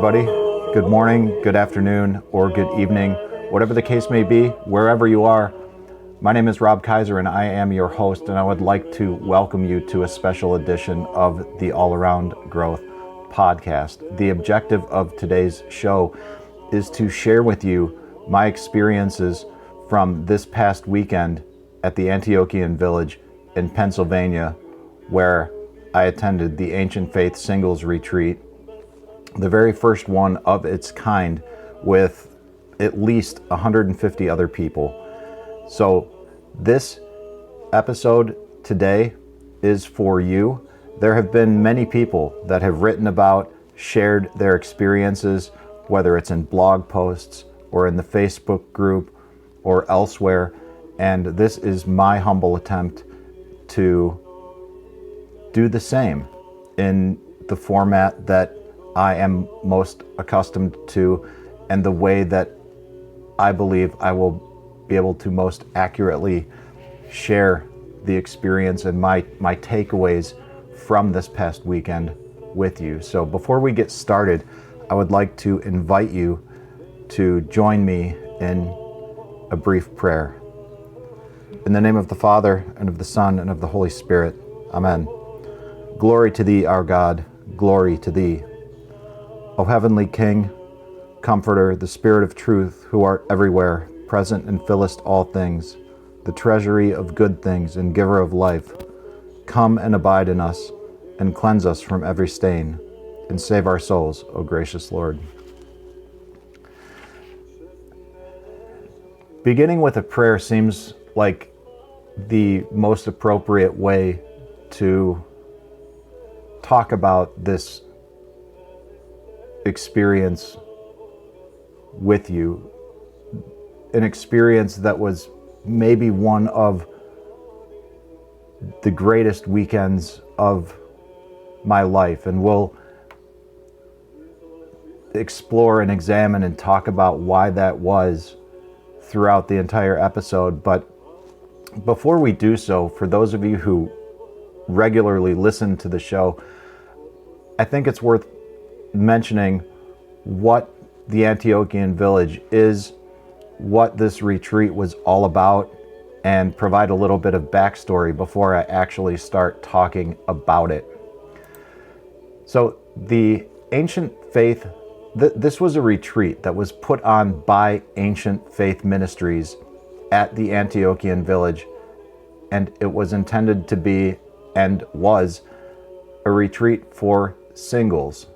everybody. Good morning, good afternoon, or good evening, whatever the case may be, wherever you are. My name is Rob Kaiser and I am your host, and I would like to welcome you to a special edition of the All Around Growth podcast. The objective of today's show is to share with you my experiences from this past weekend at the Antiochian Village in Pennsylvania, where I attended the Ancient Faith Singles Retreat, the very first one of its kind, with at least 150 other people. So this episode today is for you. There have been many people that have written about, shared their experiences, whether it's in blog posts or in the Facebook group or elsewhere, and this is my humble attempt to do the same in the format that I am most accustomed to and the way that I believe I will be able to most accurately share the experience and my takeaways from this past weekend with you. So before we get started, I would like to invite you to join me in a brief prayer. In the name of the Father, and of the Son, and of the Holy Spirit. Amen. Glory to thee, our God. Glory to thee. O heavenly King, Comforter, the Spirit of truth, who art everywhere, present and fillest all things, the treasury of good things and giver of life, come and abide in us, and cleanse us from every stain, and save our souls, O gracious Lord. Beginning with a prayer seems like the most appropriate way to talk about this experience with you, an experience that was maybe one of the greatest weekends of my life, and we'll explore and examine and talk about why that was throughout the entire episode. But before we do so, for those of you who regularly listen to the show, I think it's worth mentioning what the Antiochian Village is, what this retreat was all about, and provide a little bit of backstory before I actually start talking about it. So the Ancient Faith, this was a retreat that was put on by Ancient Faith Ministries at the Antiochian Village, and it was intended to be, and was, a retreat for singles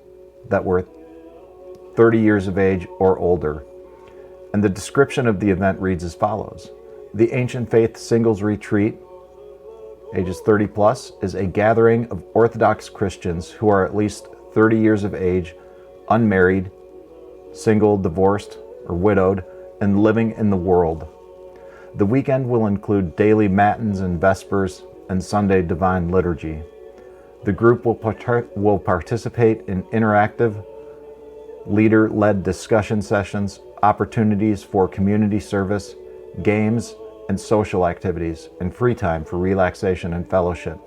that were 30 years of age or older. And the description of the event reads as follows. The Ancient Faith Singles Retreat, ages 30 plus, is a gathering of Orthodox Christians who are at least 30 years of age, unmarried, single, divorced, or widowed, and living in the world. The weekend will include daily matins and vespers and Sunday Divine Liturgy. The group will participate in interactive, leader-led discussion sessions, opportunities for community service, games, and social activities, and free time for relaxation and fellowship.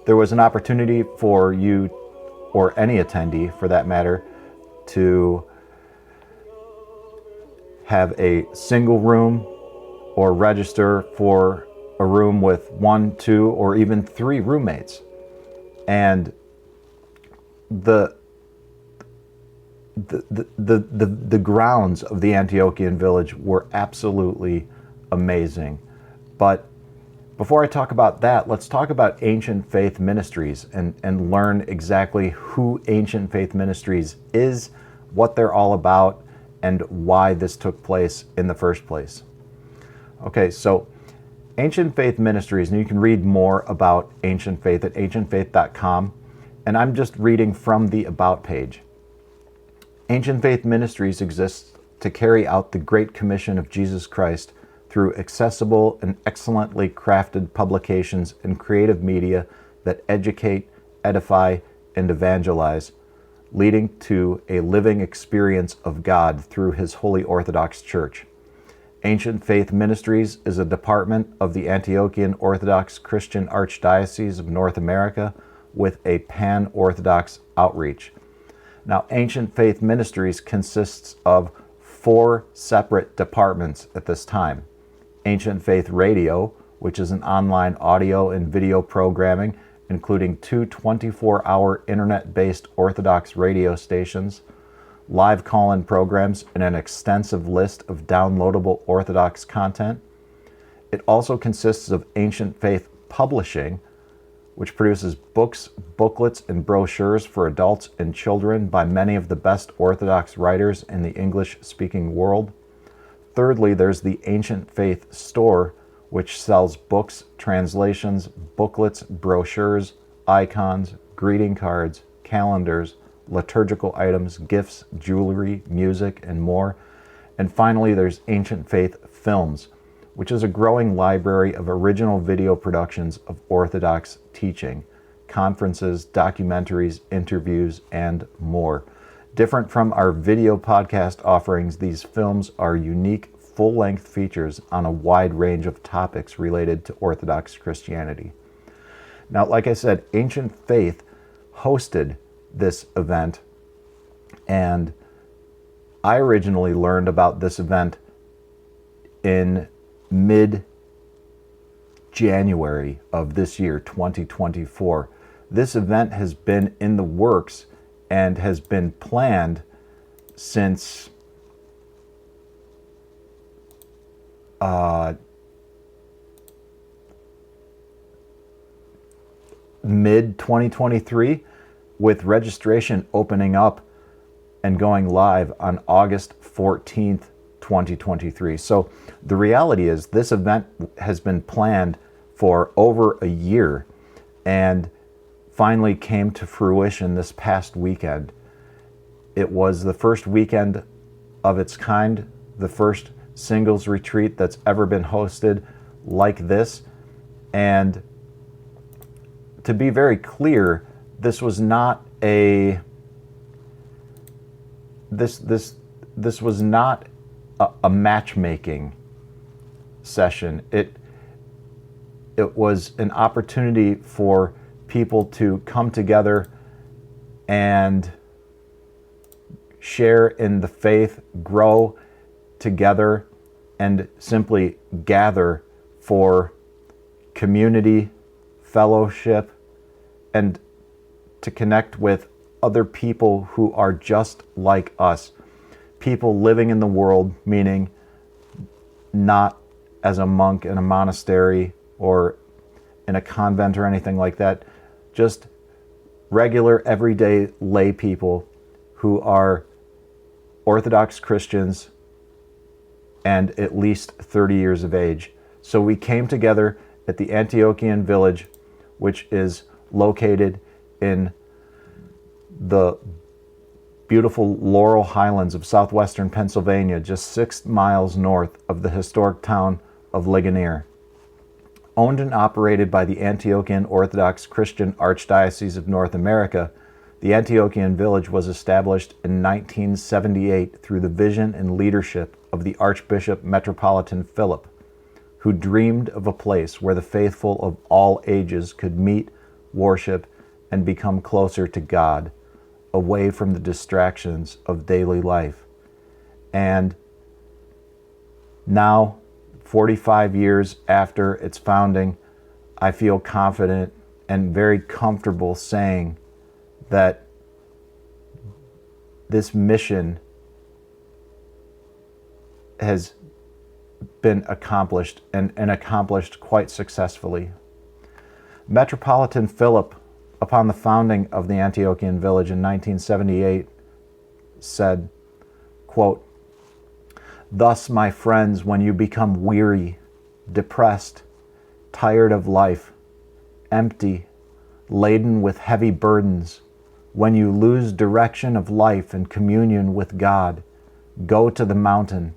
There was an opportunity for you, or any attendee for that matter, to have a single room or register for a room with 1, 2, or even 3 roommates. And the grounds of the Antiochian Village were absolutely amazing. But before I talk about that, let's talk about Ancient Faith Ministries and learn exactly who Ancient Faith Ministries is, what they're all about, and why this took place in the first place. Okay, so Ancient Faith Ministries, and you can read more about Ancient Faith at ancientfaith.com, and I'm just reading from the About page. Ancient Faith Ministries exists to carry out the Great Commission of Jesus Christ through accessible and excellently crafted publications and creative media that educate, edify, and evangelize, leading to a living experience of God through His Holy Orthodox Church. Ancient Faith Ministries is a department of the Antiochian Orthodox Christian Archdiocese of North America with a pan-Orthodox outreach. Now, Ancient Faith Ministries consists of 4 separate departments at this time. Ancient Faith Radio, which is an online audio and video programming, including 2 24-hour internet-based Orthodox radio stations, live call-in programs, and an extensive list of downloadable Orthodox content. It also consists of Ancient Faith Publishing, which produces books, booklets, and brochures for adults and children by many of the best Orthodox writers in the English-speaking world. Thirdly, there's the Ancient Faith Store, which sells books, translations, booklets, brochures, icons, greeting cards, calendars, liturgical items, gifts, jewelry, music, and more. And finally, there's Ancient Faith Films, which is a growing library of original video productions of Orthodox teaching, conferences, documentaries, interviews, and more. Different from our video podcast offerings, these films are unique, full-length features on a wide range of topics related to Orthodox Christianity. Now, like I said, Ancient Faith hosted this event, and I originally learned about this event in mid-January of this year, 2024. This event has been in the works and has been planned since mid-2023, with registration opening up and going live on August 14th, 2023. So the reality is this event has been planned for over a year and finally came to fruition this past weekend. It was the first weekend of its kind, the first singles retreat that's ever been hosted like this. And to be very clear, this was not a matchmaking session. It was an opportunity for people to come together and share in the faith, grow together, and simply gather for community, fellowship, and to connect with other people who are just like us. People living in the world, meaning not as a monk in a monastery or in a convent or anything like that, just regular, everyday lay people who are Orthodox Christians and at least 30 years of age. So we came together at the Antiochian Village, which is located in the beautiful Laurel Highlands of southwestern Pennsylvania, just 6 miles north of the historic town of Ligonier. Owned and operated by the Antiochian Orthodox Christian Archdiocese of North America, the Antiochian Village was established in 1978 through the vision and leadership of the Archbishop Metropolitan Philip, who dreamed of a place where the faithful of all ages could meet, worship, and become closer to God, away from the distractions of daily life. And now, 45 years after its founding, I feel confident and very comfortable saying that this mission has been accomplished and accomplished quite successfully. Metropolitan Philip, upon the founding of the Antiochian Village in 1978, said, quote, "Thus, my friends, when you become weary, depressed, tired of life, empty, laden with heavy burdens, when you lose direction of life and communion with God, go to the mountain,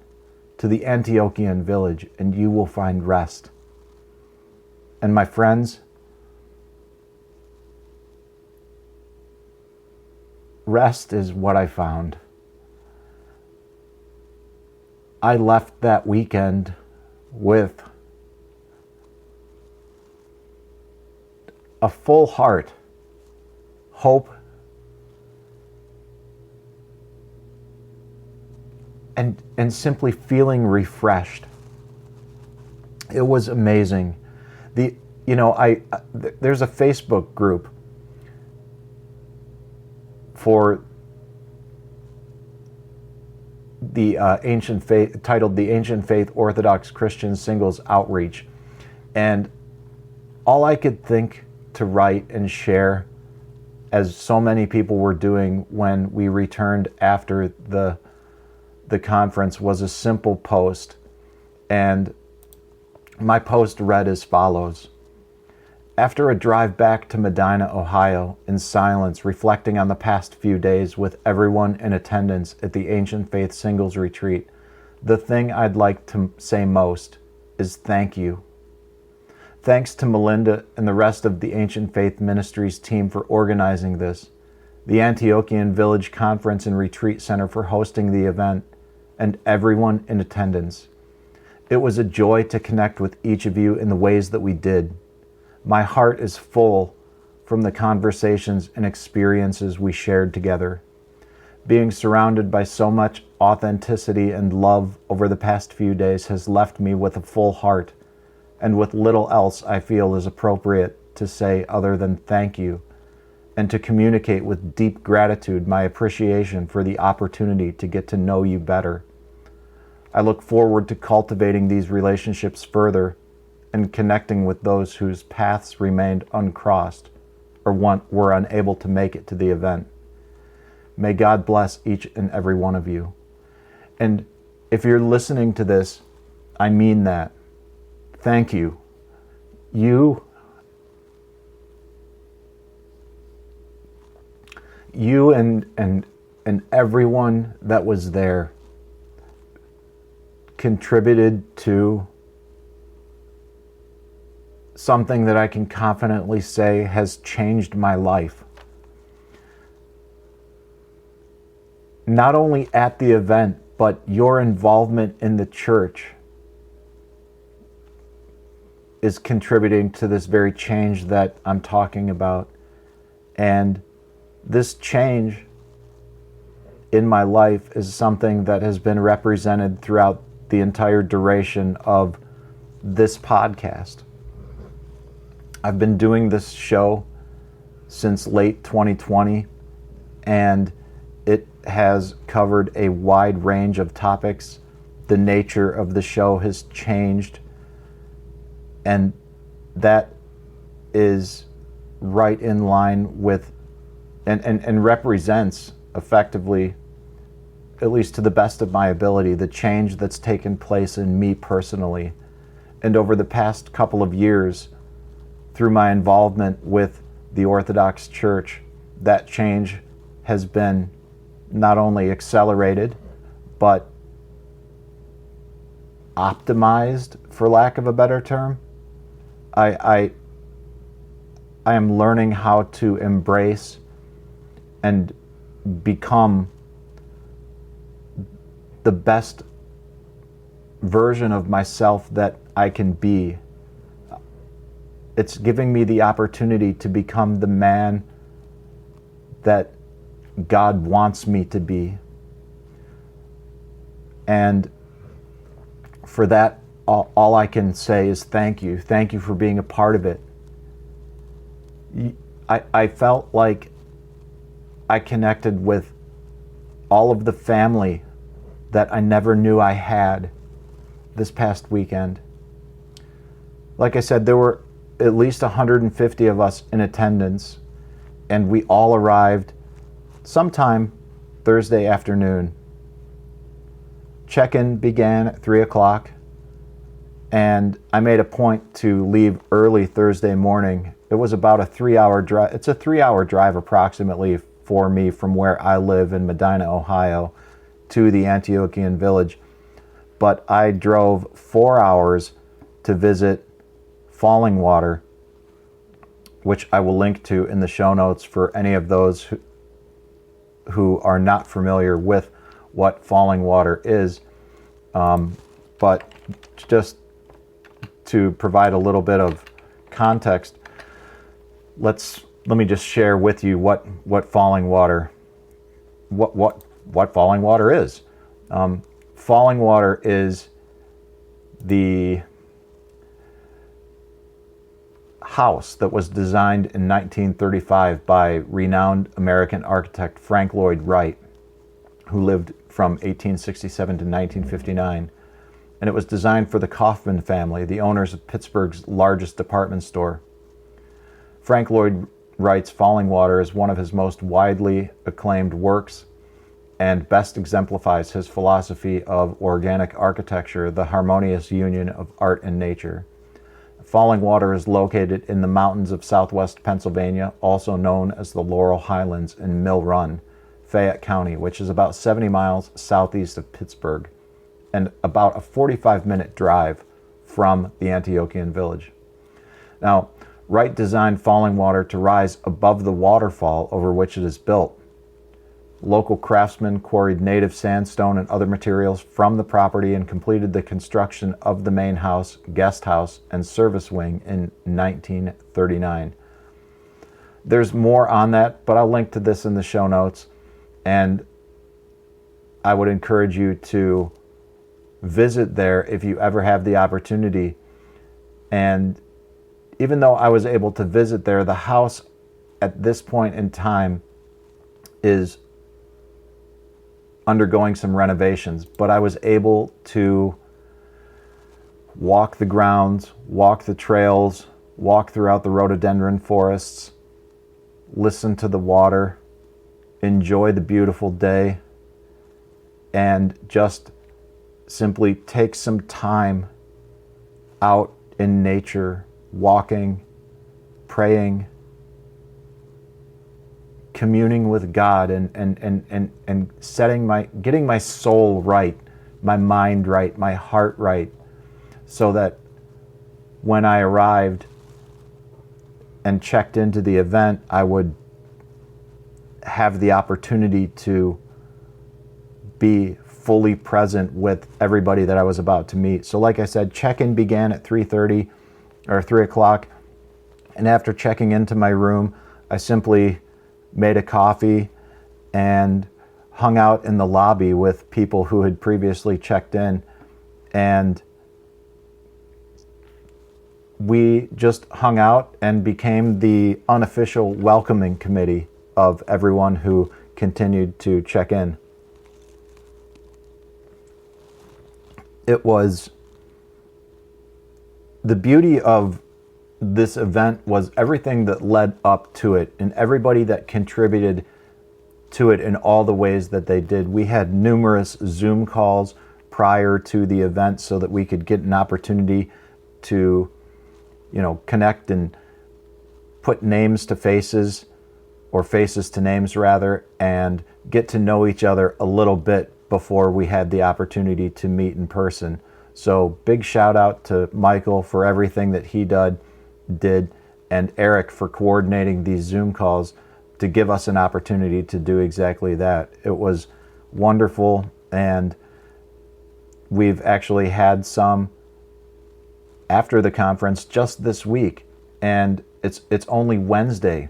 to the Antiochian Village, and you will find rest." And my friends, rest is what I found. I left that weekend with a full heart, hope, and simply feeling refreshed. It was amazing. There's a Facebook group for the ancient faith, titled "The Ancient Faith Orthodox Christians Singles Outreach," and all I could think to write and share, as so many people were doing when we returned after the conference, was a simple post. And my post read as follows: after a drive back to Medina, Ohio, in silence, reflecting on the past few days with everyone in attendance at the Ancient Faith Singles Retreat, the thing I'd like to say most is thank you. Thanks to Melinda and the rest of the Ancient Faith Ministries team for organizing this, the Antiochian Village Conference and Retreat Center for hosting the event, and everyone in attendance. It was a joy to connect with each of you in the ways that we did. My heart is full from the conversations and experiences we shared together. Being surrounded by so much authenticity and love over the past few days has left me with a full heart, and with little else I feel is appropriate to say other than thank you, and to communicate with deep gratitude my appreciation for the opportunity to get to know you better. I look forward to cultivating these relationships further and connecting with those whose paths remained uncrossed or were unable to make it to the event. May God bless each and every one of you. And if you're listening to this, I mean that. Thank you. You and everyone that was there contributed to something that I can confidently say has changed my life. Not only at the event, but your involvement in the church is contributing to this very change that I'm talking about. And this change in my life is something that has been represented throughout the entire duration of this podcast. I've been doing this show since late 2020, and it has covered a wide range of topics. The nature of the show has changed, and that is right in line with and represents effectively, at least to the best of my ability, the change that's taken place in me personally. And over the past couple of years, through my involvement with the Orthodox Church, that change has been not only accelerated, but optimized, for lack of a better term. I am learning how to embrace and become the best version of myself that I can be. It's giving me the opportunity to become the man that God wants me to be. And for that, all I can say is thank you. Thank you for being a part of it. I felt like I connected with all of the family that I never knew I had this past weekend. Like I said, there were at least 150 of us in attendance, and we all arrived sometime Thursday afternoon. Check-in began at 3 o'clock, and I made a point to leave early Thursday morning. It was about a 3-hour drive. It's a 3-hour drive approximately for me from where I live in Medina, Ohio, to the Antiochian Village. But I drove 4 hours to visit Falling Water, which I will link to in the show notes for any of those who are not familiar with what Falling Water is. But just to provide a little bit of context, let me just share with you what Falling Water is. Falling Water is the house that was designed in 1935 by renowned American architect Frank Lloyd Wright, who lived from 1867 to 1959. And it was designed for the Kaufman family, the owners of Pittsburgh's largest department store. Frank Lloyd Wright's Falling Water is one of his most widely acclaimed works and best exemplifies his philosophy of organic architecture, the harmonious union of art and nature. Falling Water is located in the mountains of southwest Pennsylvania, also known as the Laurel Highlands in Mill Run, Fayette County, which is about 70 miles southeast of Pittsburgh and about a 45-minute drive from the Antiochian Village. Now, Wright designed Falling Water to rise above the waterfall over which it is built. Local craftsmen quarried native sandstone and other materials from the property and completed the construction of the main house, guest house, and service wing in 1939. There's more on that, but I'll link to this in the show notes, and I would encourage you to visit there if you ever have the opportunity. And even though I was able to visit there, the house at this point in time is undergoing some renovations, but I was able to walk the grounds, walk the trails, walk throughout the rhododendron forests, listen to the water, enjoy the beautiful day, and just simply take some time out in nature, walking, praying, communing with God, and getting my soul right, my mind right, my heart right, so that when I arrived and checked into the event, I would have the opportunity to be fully present with everybody that I was about to meet. So like I said, check-in began at 3:30 or 3 o'clock, and after checking into my room, I simply made a coffee and hung out in the lobby with people who had previously checked in, and we just hung out and became the unofficial welcoming committee of everyone who continued to check in. It was the beauty of this event was everything that led up to it and everybody that contributed to it in all the ways that they did. We had numerous Zoom calls prior to the event so that we could get an opportunity to, connect and put names to faces, or faces to names rather, and get to know each other a little bit before we had the opportunity to meet in person. So big shout out to Michael for everything that he did, and Eric for coordinating these Zoom calls to give us an opportunity to do exactly that. It was wonderful, and we've actually had some after the conference just this week, and it's only Wednesday,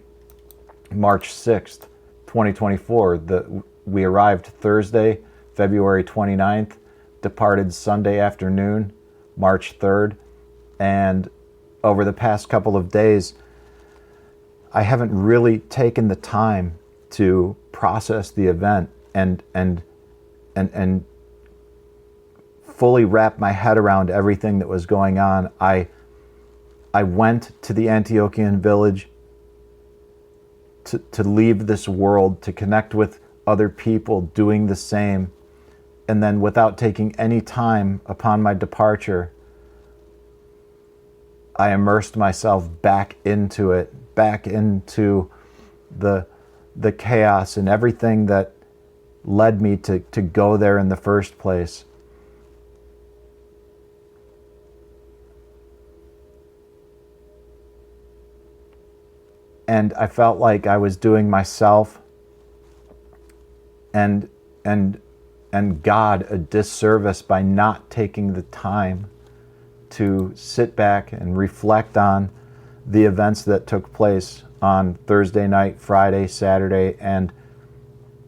March 6th, 2024. We arrived Thursday, February 29th, departed Sunday afternoon, March 3rd, and over the past couple of days, I haven't really taken the time to process the event and fully wrap my head around everything that was going on. I went to the Antiochian Village to leave this world, to connect with other people doing the same, and then without taking any time upon my departure, I immersed myself back into it, back into the chaos and everything that led me to go there in the first place. And I felt like I was doing myself and God a disservice by not taking the time to sit back and reflect on the events that took place on Thursday night, Friday, Saturday, and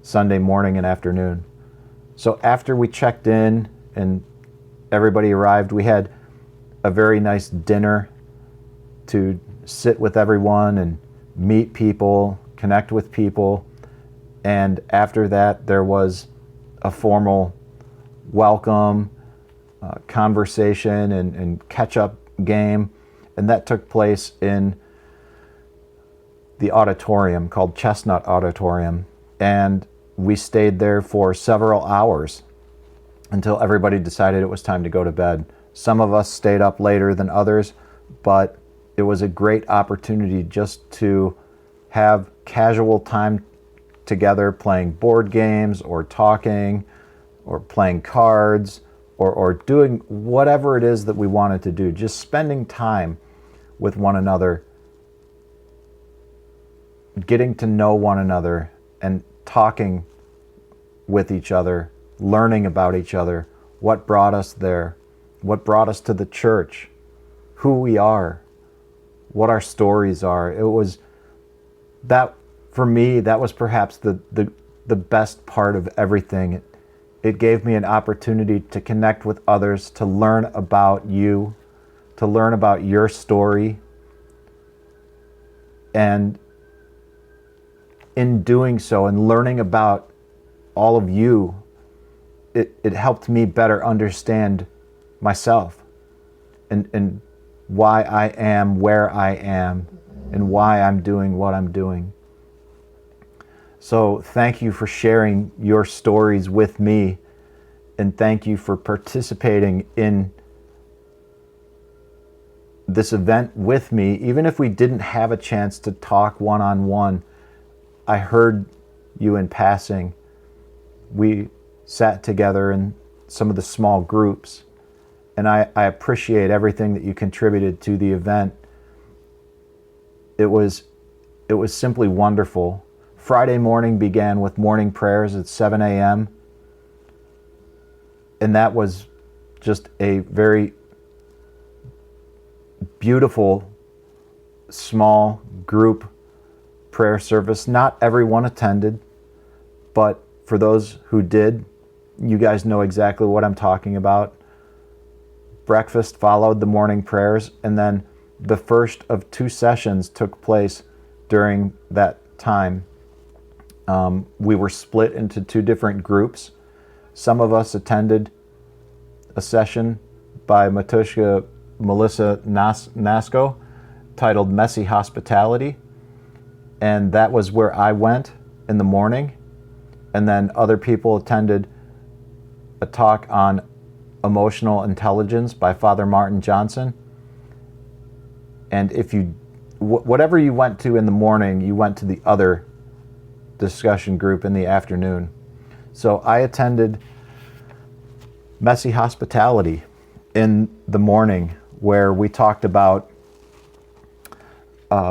Sunday morning and afternoon. So after we checked in and everybody arrived. We had a very nice dinner to sit with everyone and meet people, connect with people. And after that, there was a formal welcome, conversation, and catch-up game. And that took place in the auditorium called Chestnut Auditorium. And we stayed there for several hours until everybody decided it was time to go to bed. Some of us stayed up later than others, but it was a great opportunity just to have casual time together, playing board games or talking or playing cards or doing whatever it is that we wanted to do, just spending time with one another, getting to know one another and talking with each other, learning about each other, what brought us there, what brought us to the church, who we are, what our stories are. It was that, for me, that was perhaps the best part of everything. It gave me an opportunity to connect with others, to learn about you, to learn about your story. And in doing so and learning about all of you, it helped me better understand myself and why I am where I am and why I'm doing what I'm doing. So thank you for sharing your stories with me, and thank you for participating in this event with me. Even if we didn't have a chance to talk one-on-one, I heard you in passing. We sat together in some of the small groups, and I appreciate everything that you contributed to the event. It was simply wonderful. Friday morning began with morning prayers at 7 a.m. And that was just a very beautiful, small group prayer service. Not everyone attended, but for those who did, you guys know exactly what I'm talking about. Breakfast followed the morning prayers, and then the first of 2 sessions took place during that time. We were split into 2 different groups. Some of us attended a session by Matushka Melissa Nasco titled Messy Hospitality, and that was where I went in the morning. And then other people attended a talk on emotional intelligence by Father Martin Johnson. And if you, whatever you went to in the morning, you went to the other discussion group in the afternoon. So I attended Messy Hospitality in the morning, where we talked about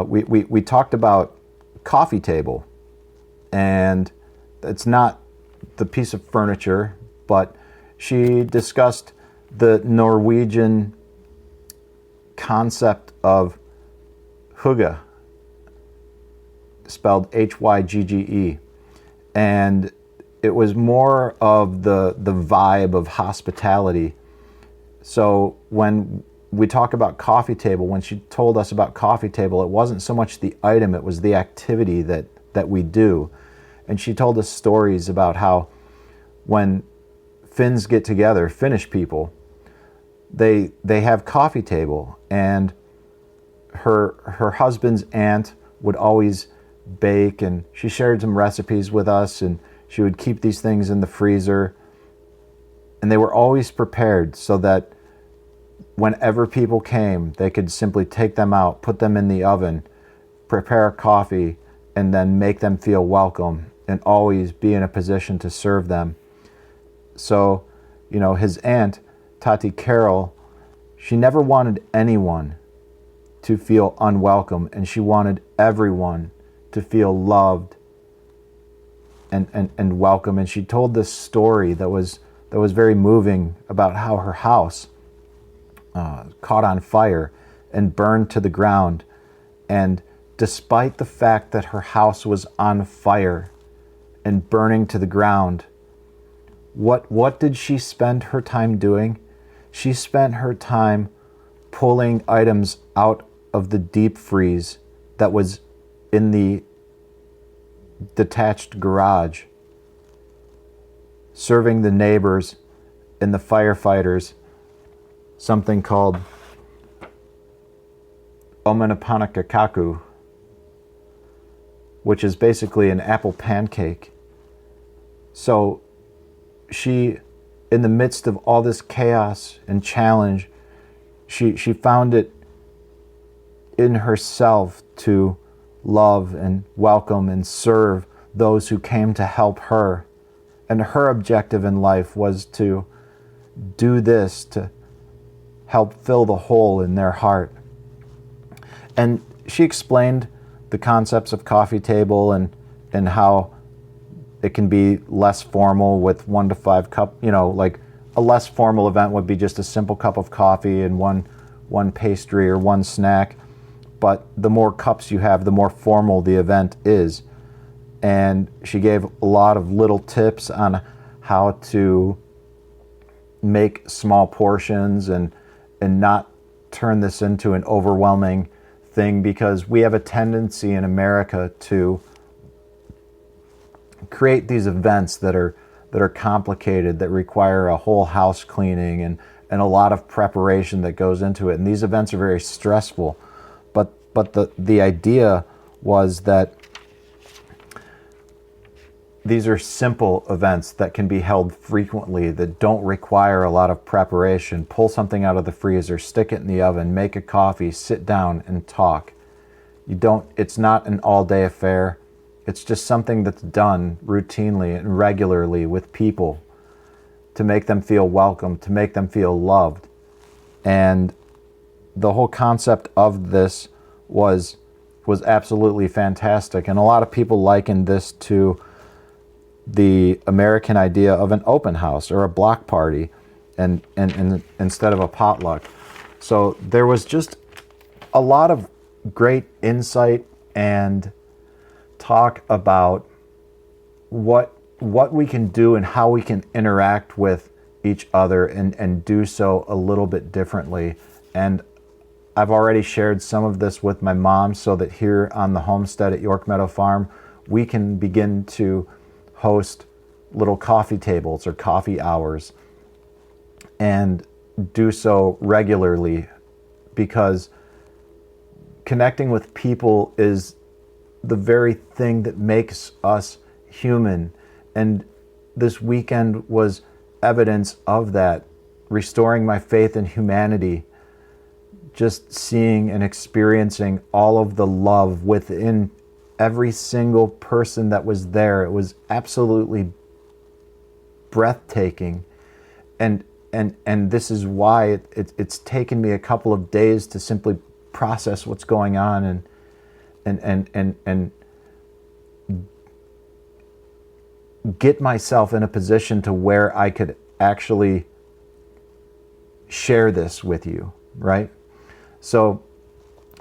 we talked about coffee table. And it's not the piece of furniture, but she discussed the Norwegian concept of hygge, spelled Hygge, and it was more of the vibe of hospitality. So when we talk about coffee table, when she told us about coffee table, it wasn't so much the item, it was the activity that we do. And she told us stories about how when Finns get together, Finnish people, they have coffee table, and her husband's aunt would always bake, and she shared some recipes with us, and she would keep these things in the freezer, and they were always prepared so that whenever people came, they could simply take them out, put them in the oven, prepare a coffee, and then make them feel welcome and always be in a position to serve them. So, his aunt, Tati Carol, she never wanted anyone to feel unwelcome, and she wanted everyone to feel loved and welcome. And she told this story that was very moving about how her house caught on fire and burned to the ground. And despite the fact that her house was on fire and burning to the ground, What did she spend her time doing? She spent her time pulling items out of the deep freeze that was in the detached garage, serving the neighbors and the firefighters something called omenapanakakaku, which is basically an apple pancake. So she, in the midst of all this chaos and challenge, she found it in herself to love and welcome and serve those who came to help her. And her objective in life was to do this, to help fill the hole in their heart. And she explained the concepts of coffee table and how it can be less formal with 1 to 5 cup, like a less formal event would be just a simple cup of coffee and one pastry or one snack. But the more cups you have, the more formal the event is. And she gave a lot of little tips on how to make small portions and not turn this into an overwhelming thing, because we have a tendency in America to create these events that are complicated, that require a whole house cleaning and a lot of preparation that goes into it. And these events are very stressful. But the idea was that these are simple events that can be held frequently, that don't require a lot of preparation. Pull something out of the freezer, stick it in the oven, make a coffee, sit down and talk. It's not an all-day affair. It's just something that's done routinely and regularly with people to make them feel welcome, to make them feel loved. And the whole concept of this was absolutely fantastic. And a lot of people likened this to the American idea of an open house or a block party, and instead of a potluck. So there was just a lot of great insight and talk about what we can do and how we can interact with each other and do so a little bit differently. And I've already shared some of this with my mom, so that here on the homestead at York Meadow Farm, we can begin to host little coffee tables or coffee hours and do so regularly, because connecting with people is the very thing that makes us human. And this weekend was evidence of that, restoring my faith in humanity, just seeing and experiencing all of the love within every single person that was there. It was absolutely breathtaking. And this is why it's taken me a couple of days to simply process what's going on and get myself in a position to where I could actually share this with you, right? So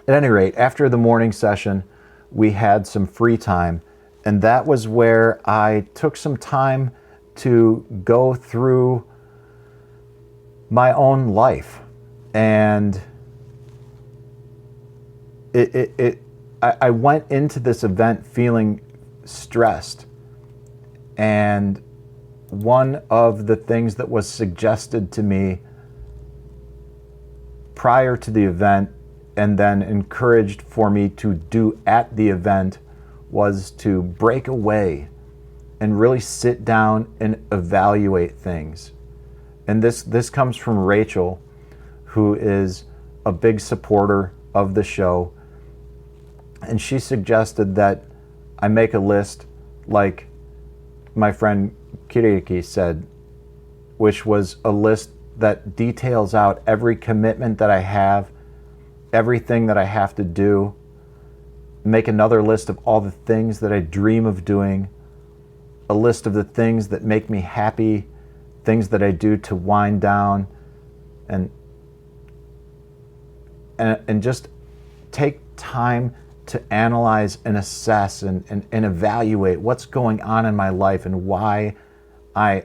at any rate, after the morning session, we had some free time, and that was where I took some time to go through my own life. And I went into this event feeling stressed. And one of the things that was suggested to me prior to the event, and then encouraged for me to do at the event, was to break away and really sit down and evaluate things. And this comes from Rachel, who is a big supporter of the show. And she suggested that I make a list like my friend Kiriki said, which was a list that details out every commitment that I have, everything that I have to do. Make another list of all the things that I dream of doing, a list of the things that make me happy, things that I do to wind down, and just take time to analyze and assess and evaluate what's going on in my life and why I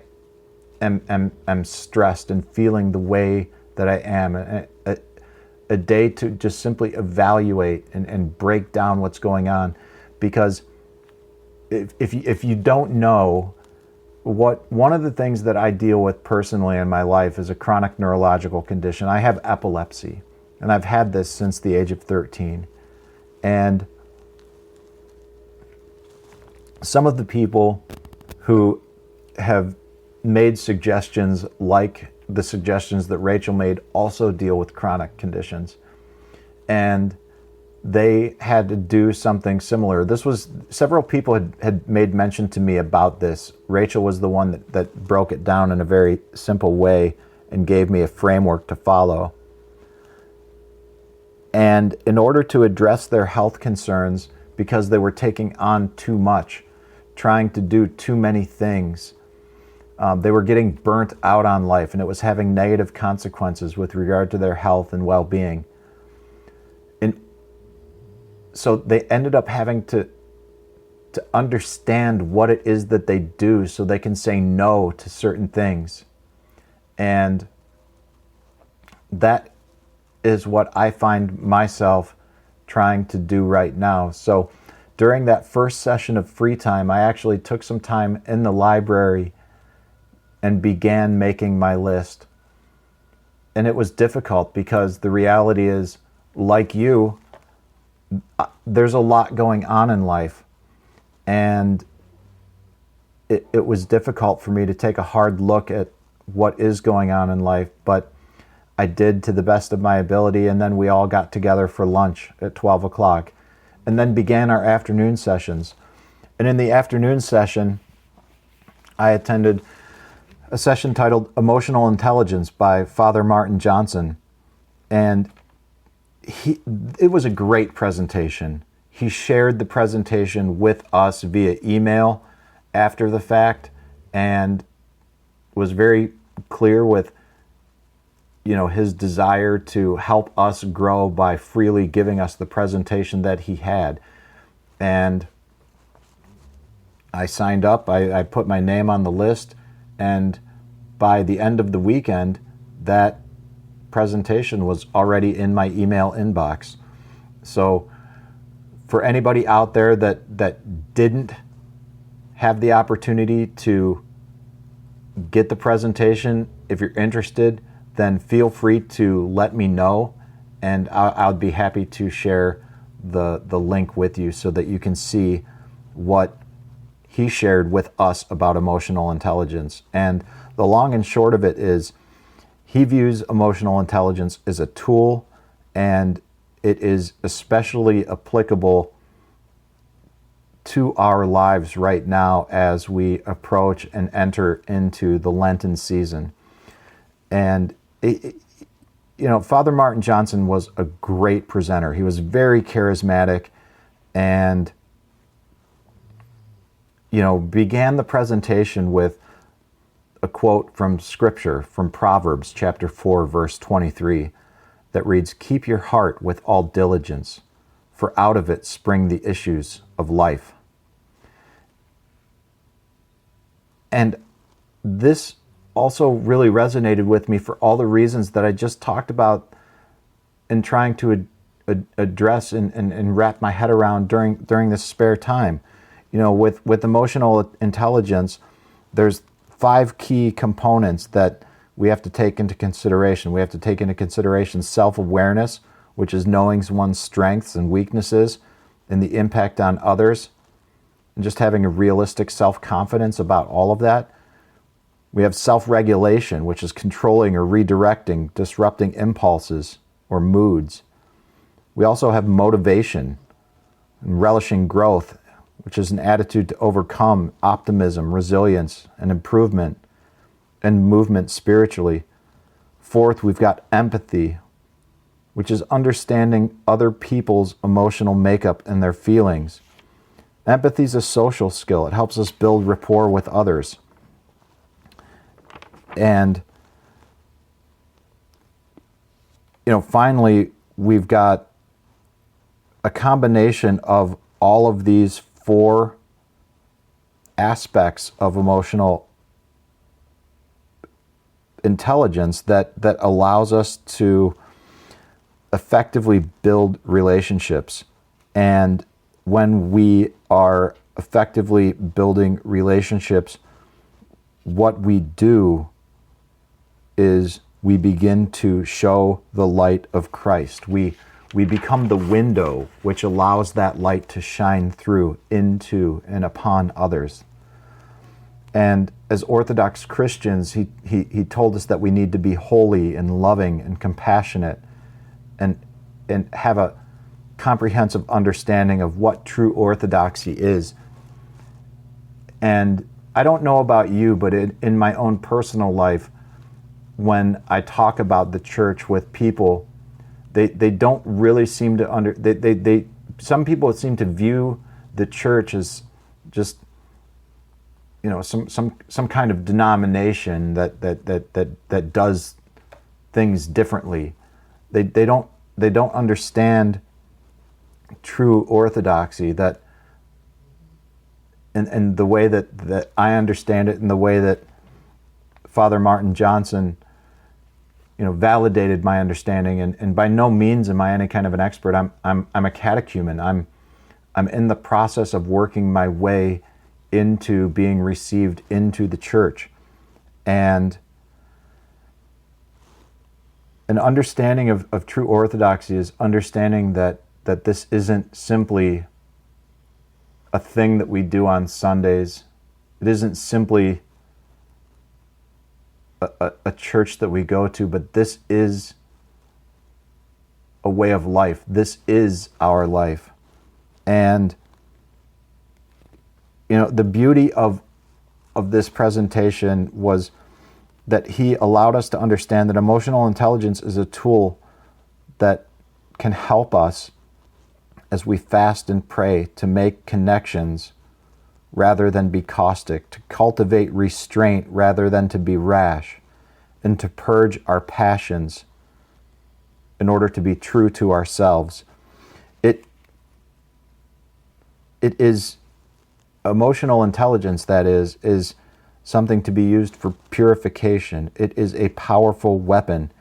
am stressed and feeling the way that I am. A day to just simply evaluate and break down what's going on. Because if you don't know, one of the things that I deal with personally in my life is a chronic neurological condition. I have epilepsy, and I've had this since the age of 13. And some of the people who have made suggestions like the suggestions that Rachel made also deal with chronic conditions. And they had to do something similar. Several people had made mention to me about this. Rachel was the one that broke it down in a very simple way and gave me a framework to follow. And in order to address their health concerns, because they were taking on too much, trying to do too many things, they were getting burnt out on life, and it was having negative consequences with regard to their health and well-being. And so they ended up having to understand what it is that they do so they can say no to certain things. And that is what I find myself trying to do right now. So during that first session of free time, I actually took some time in the library and began making my list. And it was difficult because the reality is, like you, there's a lot going on in life. And it was difficult for me to take a hard look at what is going on in life, but I did to the best of my ability. And then we all got together for lunch at 12 o'clock and then began our afternoon sessions. And in the afternoon session, I attended a session titled Emotional Intelligence by Father Martin Johnson. And it was a great presentation. He shared the presentation with us via email after the fact and was very clear with his desire to help us grow by freely giving us the presentation that he had. And I signed up, I put my name on the list, and by the end of the weekend, that presentation was already in my email inbox. So for anybody out there that didn't have the opportunity to get the presentation, if you're interested, then feel free to let me know, and I'll be happy to share the link with you so that you can see what he shared with us about emotional intelligence. And the long and short of it is, he views emotional intelligence as a tool, and it is especially applicable to our lives right now as we approach and enter into the Lenten season. And Father Martin Johnson was a great presenter. He was very charismatic and, began the presentation with a quote from Scripture, from Proverbs chapter 4, verse 23, that reads, "Keep your heart with all diligence, for out of it spring the issues of life." And this also really resonated with me for all the reasons that I just talked about in trying to address and wrap my head around during this spare time. With emotional intelligence, there's 5 key components that we have to take into consideration. We have to take into consideration self-awareness, which is knowing one's strengths and weaknesses and the impact on others, and just having a realistic self-confidence about all of that. We have self-regulation, which is controlling or redirecting, disrupting impulses or moods. We also have motivation and relishing growth, which is an attitude to overcome, optimism, resilience, and improvement, and movement spiritually. 4th, we've got empathy, which is understanding other people's emotional makeup and their feelings. Empathy is a social skill. It helps us build rapport with others. And, finally, we've got a combination of all of these 4 aspects of emotional intelligence that allows us to effectively build relationships. And when we are effectively building relationships, what we do is we begin to show the light of Christ. We become the window which allows that light to shine through into and upon others. And as Orthodox Christians, he told us that we need to be holy and loving and compassionate and have a comprehensive understanding of what true orthodoxy is. And I don't know about you, but in my own personal life, when I talk about the church with people, they don't really seem to some people seem to view the church as just, you know, some kind of denomination that does things differently. They don't understand true orthodoxy, that and the way that I understand it, and the way that Father Martin Johnson, you know, validated my understanding. And by no means am I any kind of an expert. I'm a catechumen. I'm in the process of working my way into being received into the church. And an understanding of true orthodoxy is understanding that this isn't simply a thing that we do on Sundays. It isn't simply a church that we go to, but this is a way of life. This is our life. And, you know, the beauty of this presentation was that he allowed us to understand that emotional intelligence is a tool that can help us as we fast and pray to make connections rather than be caustic, to cultivate restraint rather than to be rash, and to purge our passions in order to be true to ourselves. It is emotional intelligence, that is something to be used for purification. It is a powerful weapon.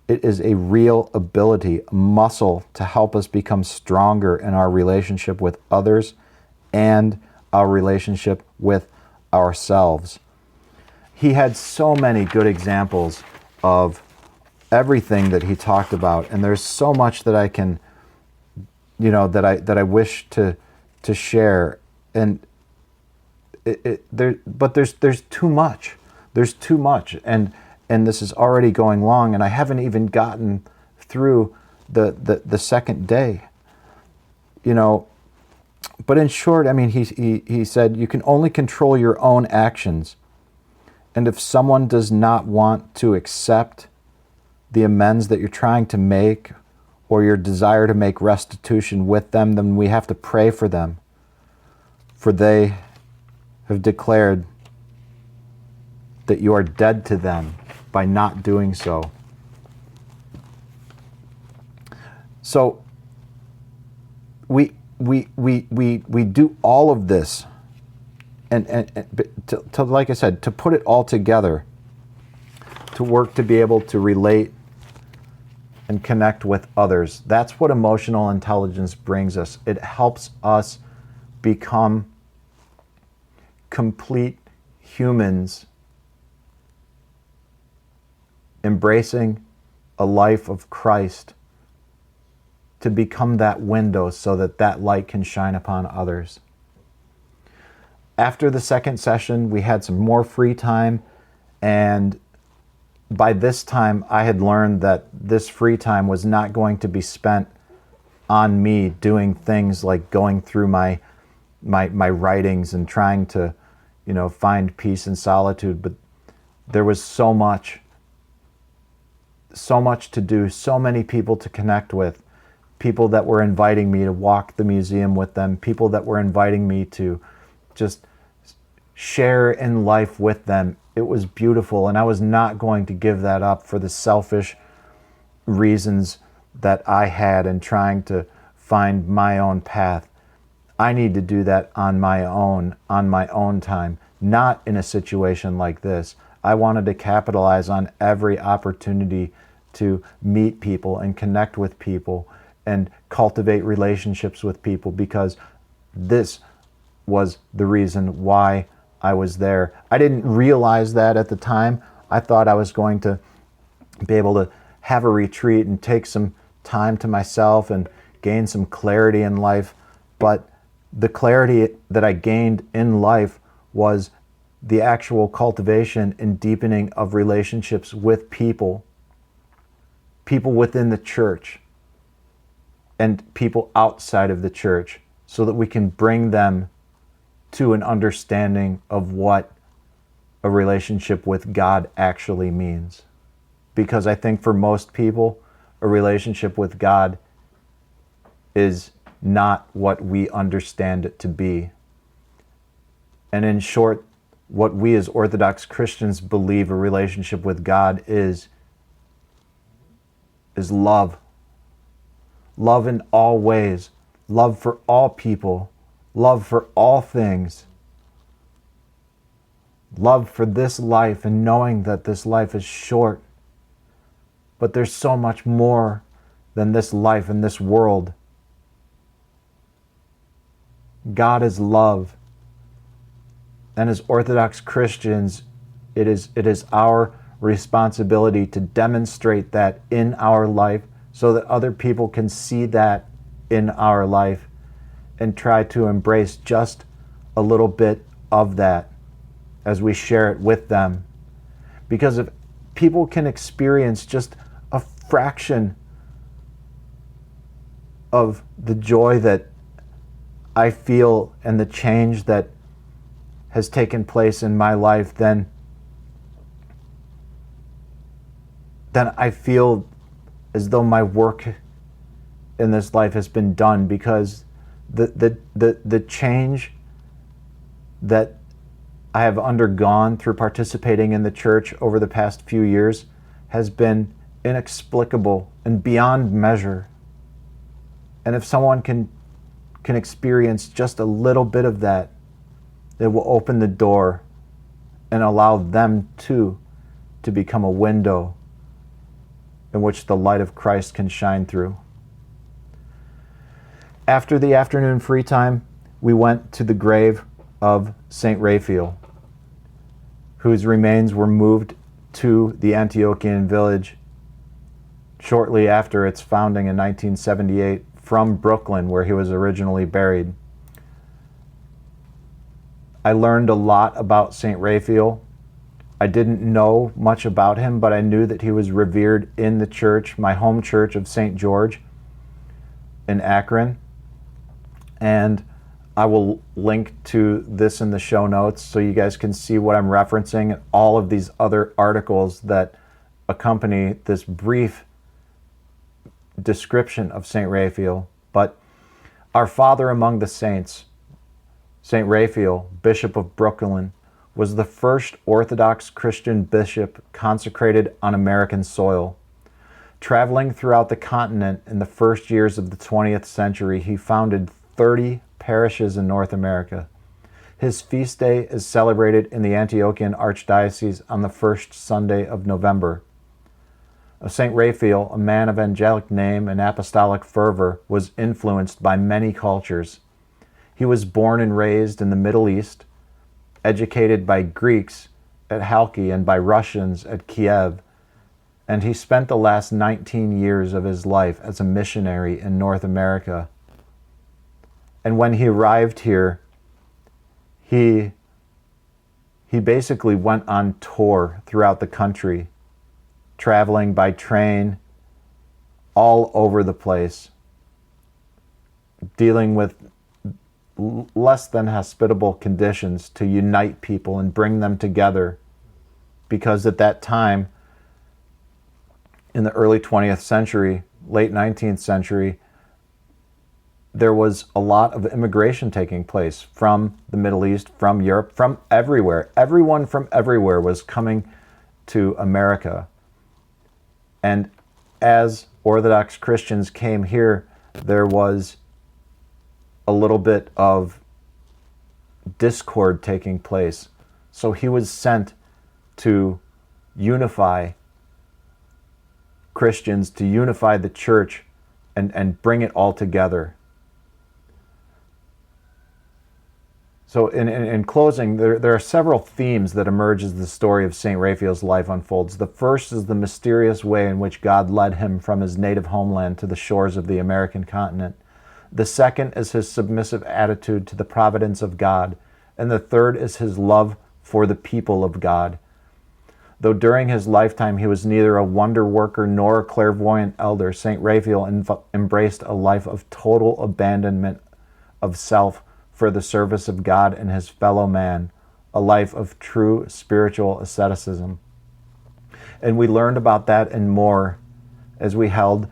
It is a real ability, a muscle to help us become stronger in our relationship with others and our relationship with ourselves. He had so many good examples of everything that he talked about, and there's so much that I can, you know, that I wish to share, and there's too much. There's too much, and this is already going long, and I haven't even gotten through the second day. You know, but in short, I mean, he said you can only control your own actions. And if someone does not want to accept the amends that you're trying to make, or your desire to make restitution with them, then we have to pray for them. For they have declared that you are dead to them by not doing so. So we do all of this, and to, like I said, to put it all together, to work to be able to relate and connect with others. That's what emotional intelligence brings us. It helps us become complete humans, embracing a life of Christ, to become that window so that that light can shine upon others. After the second session, we had some more free time, and by this time I had learned that this free time was not going to be spent on me doing things like going through my writings and trying to, you know, find peace and solitude, but there was so much to do, so many people to connect with, people that were inviting me to walk the museum with them, people that were inviting me to just share in life with them. It was beautiful, and I was not going to give that up for the selfish reasons that I had in trying to find my own path. I need to do that on my own time, not in a situation like this. I wanted to capitalize on every opportunity to meet people and connect with people and cultivate relationships with people, because this was the reason why I was there. I didn't realize that at the time. I thought I was going to be able to have a retreat and take some time to myself and gain some clarity in life. But the clarity that I gained in life was the actual cultivation and deepening of relationships with people within the church and people outside of the church, so that we can bring them to an understanding of what a relationship with God actually means. Because I think for most people, a relationship with God is not what we understand it to be. And in short, what we as Orthodox Christians believe a relationship with God is love. Love in all ways. Love for all people. Love for all things. Love for this life, and knowing that this life is short. But there's so much more than this life and this world. God is love. And as Orthodox Christians, it is our responsibility to demonstrate that in our life, so that other people can see that in our life and try to embrace just a little bit of that as we share it with them. Because if people can experience just a fraction of the joy that I feel and the change that has taken place in my life, then I feel as though my work in this life has been done, because the change that I have undergone through participating in the church over the past few years has been inexplicable and beyond measure. And if someone can experience just a little bit of that, it will open the door and allow them too to become a window in which the light of Christ can shine through. After the afternoon free time, we went to the grave of Saint Raphael, whose remains were moved to the Antiochian Village shortly after its founding in 1978 from Brooklyn, where he was originally buried. I learned a lot about Saint Raphael. I didn't know much about him, but I knew that he was revered in the church, my home church of St. George in Akron. And I will link to this in the show notes so you guys can see what I'm referencing and all of these other articles that accompany this brief description of St. Raphael. But our father among the saints, St. Raphael, Bishop of Brooklyn, was the first Orthodox Christian bishop consecrated on American soil. Traveling throughout the continent in the first years of the 20th century, he founded 30 parishes in North America. His feast day is celebrated in the Antiochian Archdiocese on the first Sunday of November. St. Raphael, a man of angelic name and apostolic fervor, was influenced by many cultures. He was born and raised in the Middle East, educated by Greeks at Halki and by Russians at Kiev, and he spent the last 19 years of his life as a missionary in North America. And when he arrived here, he basically went on tour throughout the country, traveling by train all over the place, dealing with less than hospitable conditions to unite people and bring them together. Because at that time, in the early 20th century, late 19th century, there was a lot of immigration taking place from the Middle East, from Europe, from everywhere. Everyone from everywhere was coming to America. And as Orthodox Christians came here, there was a little bit of discord taking place. So he was sent to unify Christians, to unify the church, and bring it all together. So in closing, there are several themes that emerge as the story of St. Raphael's life unfolds. The first is the mysterious way in which God led him from his native homeland to the shores of the American continent. The second is his submissive attitude to the providence of God. And the third is his love for the people of God. Though during his lifetime he was neither a wonder worker nor a clairvoyant elder, St. Raphael embraced a life of total abandonment of self for the service of God and his fellow man, a life of true spiritual asceticism. And we learned about that and more as we held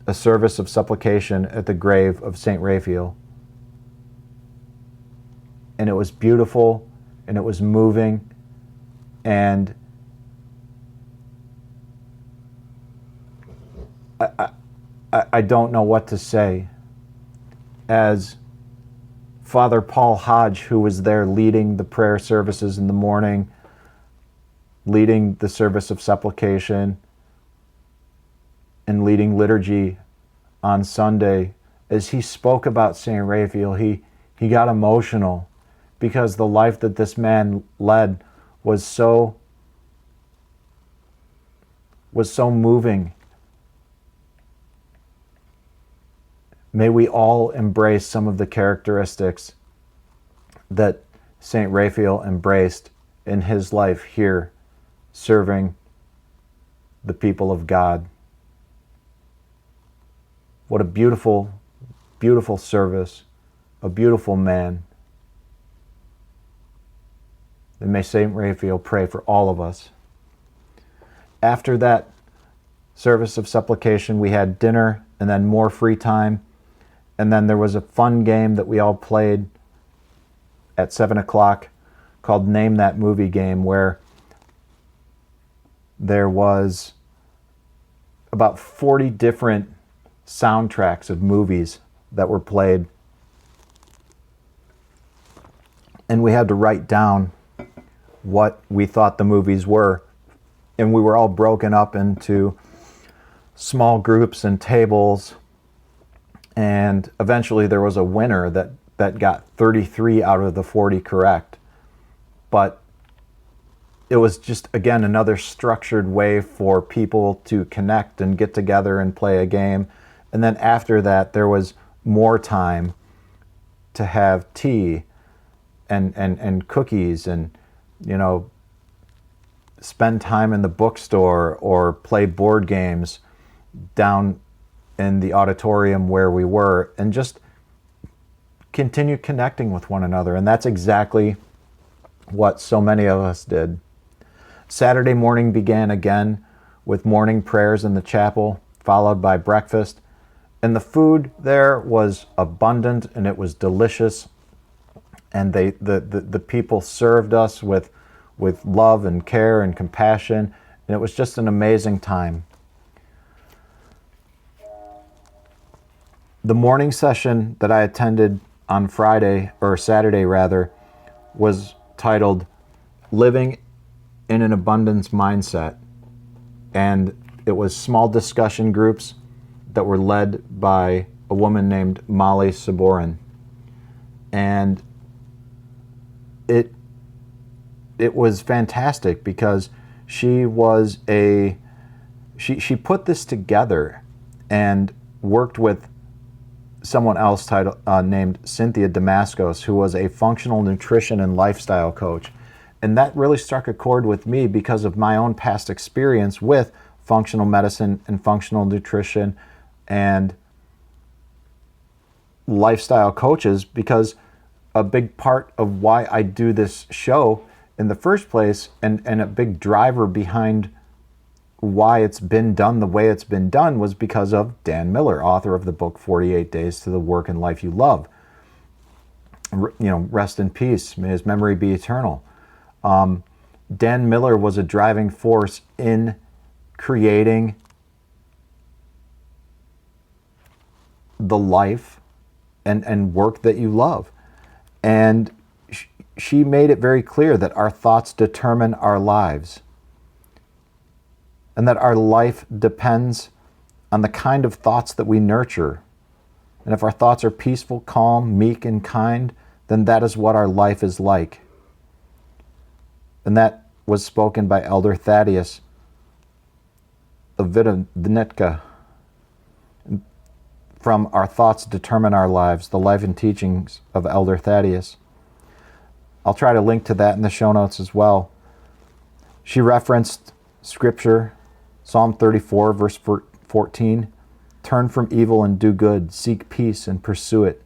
a service of supplication at the grave of St. Raphael. And it was beautiful, and it was moving, and I don't know what to say. As Father Paul Hodge, who was there leading the prayer services in the morning, leading the service of supplication, and leading liturgy on Sunday, as he spoke about St. Raphael, he got emotional because the life that this man led was so moving. May we all embrace some of the characteristics that St. Raphael embraced in his life here, serving the people of God. What a beautiful, beautiful service, a beautiful man. And may St. Raphael pray for all of us. After that service of supplication, we had dinner and then more free time. And then there was a fun game that we all played at 7 o'clock called Name That Movie Game, where there was about 40 different soundtracks of movies that were played. And we had to write down what we thought the movies were. And we were all broken up into small groups and tables. And eventually there was a winner that got 33 out of the 40 correct. But it was just, again, another structured way for people to connect and get together and play a game. And then after that, there was more time to have tea and cookies and, spend time in the bookstore or play board games down in the auditorium where we were, and just continue connecting with one another. And that's exactly what so many of us did. Saturday morning began again with morning prayers in the chapel, followed by breakfast. And the food there was abundant and it was delicious. And the people served us with love and care and compassion. And it was just an amazing time. The morning session that I attended on Saturday rather, was titled Living in an Abundance Mindset. And it was small discussion groups that were led by a woman named Molly Saborin. And it was fantastic because she put this together and worked with someone else named Cynthia Damascos, who was a functional nutrition and lifestyle coach. And that really struck a chord with me because of my own past experience with functional medicine and functional nutrition and lifestyle coaches, because a big part of why I do this show in the first place, and a big driver behind why it's been done the way it's been done, was because of Dan Miller, author of the book 48 Days to the Work and Life You Love. Rest in peace. May his memory be eternal. Dan Miller was a driving force in creating the life and work that you love. And she made it very clear that our thoughts determine our lives, and that our life depends on the kind of thoughts that we nurture. And if our thoughts are peaceful, calm, meek, and kind, then that is what our life is like. And that was spoken by Elder Thaddeus of Vinetka. From Our Thoughts Determine Our Lives, the life and teachings of Elder Thaddeus. I'll try to link to that in the show notes as well. She referenced scripture, Psalm 34, verse 14. Turn from evil and do good, seek peace and pursue it.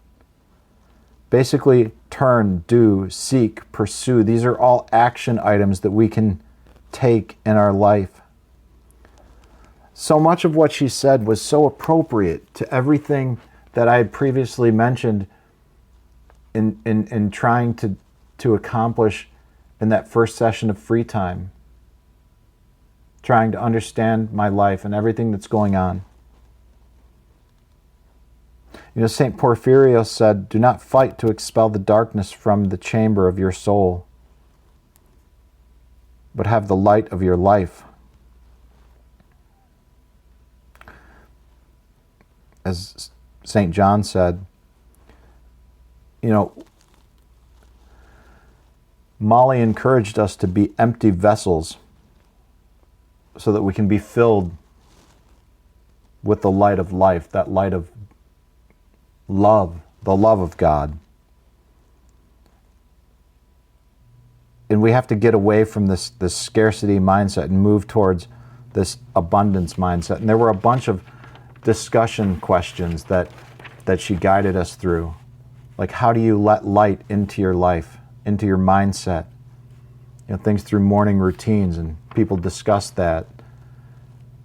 Basically, turn, do, seek, pursue. These are all action items that we can take in our life. So much of what she said was so appropriate to everything that I had previously mentioned in trying to accomplish in that first session of free time, trying to understand my life and everything that's going on. You know, St. Porphyrios said, "Do not fight to expel the darkness from the chamber of your soul, but have the light of your life." As St. John said, you know, Molly encouraged us to be empty vessels so that we can be filled with the light of life, that light of love, the love of God. And we have to get away from this scarcity mindset and move towards this abundance mindset. And there were a bunch of discussion questions that she guided us through. Like, how do you let light into your life, into your mindset? You know, things through morning routines, and people discussed that.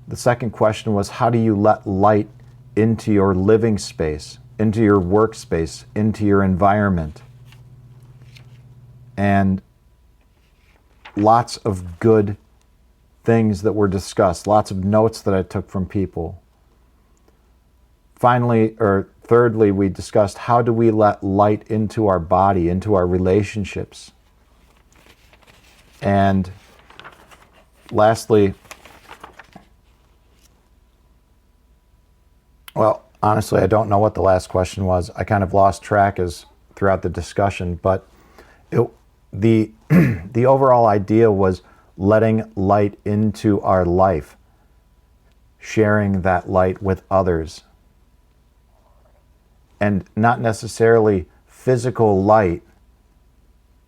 The second question was, how do you let light into your living space, into your workspace, into your environment? And lots of good things that were discussed, lots of notes that I took from people. Finally, or thirdly, we discussed how do we let light into our body, into our relationships. And lastly, well, honestly, I don't know what the last question was. I kind of lost track throughout the discussion, but the overall idea was letting light into our life, sharing that light with others. And not necessarily physical light,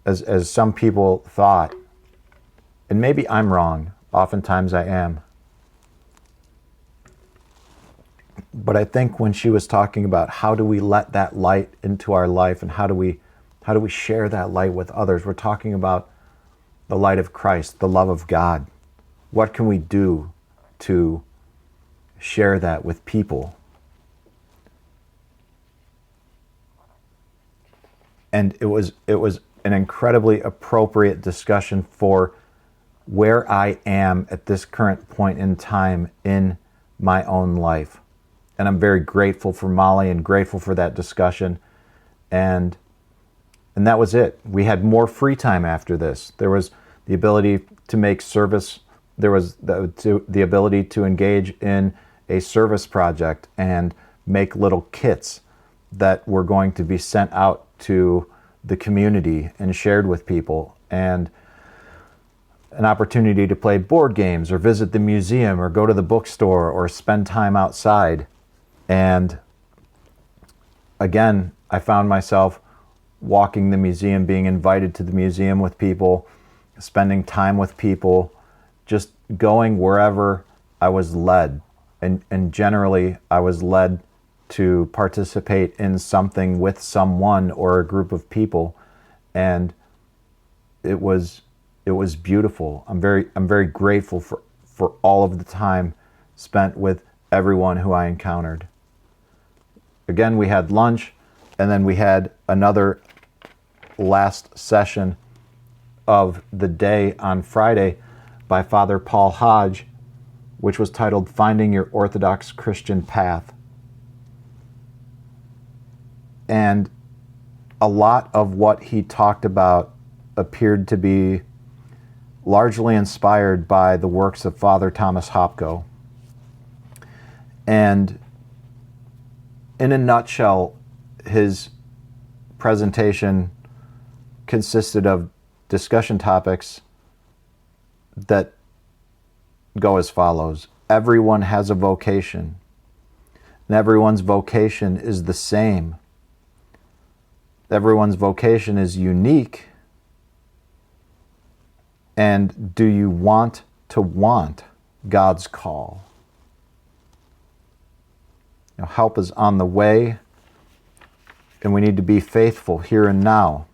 as some people thought. And maybe I'm wrong. Oftentimes I am. But I think when she was talking about how do we let that light into our life and how do we share that light with others, we're talking about the light of Christ, the love of God. What can we do to share that with people? And it was an incredibly appropriate discussion for where I am at this current point in time in my own life. And I'm very grateful for Molly and grateful for that discussion. And that was it. We had more free time after this. There was the ability to make service. There was the ability to engage in a service project and make little kits that were going to be sent out to the community and shared with people, and an opportunity to play board games or visit the museum or go to the bookstore or spend time outside. And again, I found myself walking the museum, being invited to the museum with people, spending time with people, just going wherever I was led. And generally, I was led to participate in something with someone or a group of people, and it was beautiful. I'm very grateful for all of the time spent with everyone who I encountered. Again, we had lunch, and then we had another last session of the day on Friday by Father Paul Hodge, which was titled Finding Your Orthodox Christian Path. And a lot of what he talked about appeared to be largely inspired by the works of Father Thomas Hopko. And in a nutshell, his presentation consisted of discussion topics that go as follows. Everyone has a vocation, and everyone's vocation is the same. Everyone's vocation is unique. And do you want to want God's call? You know, help is on the way, and we need to be faithful here and now.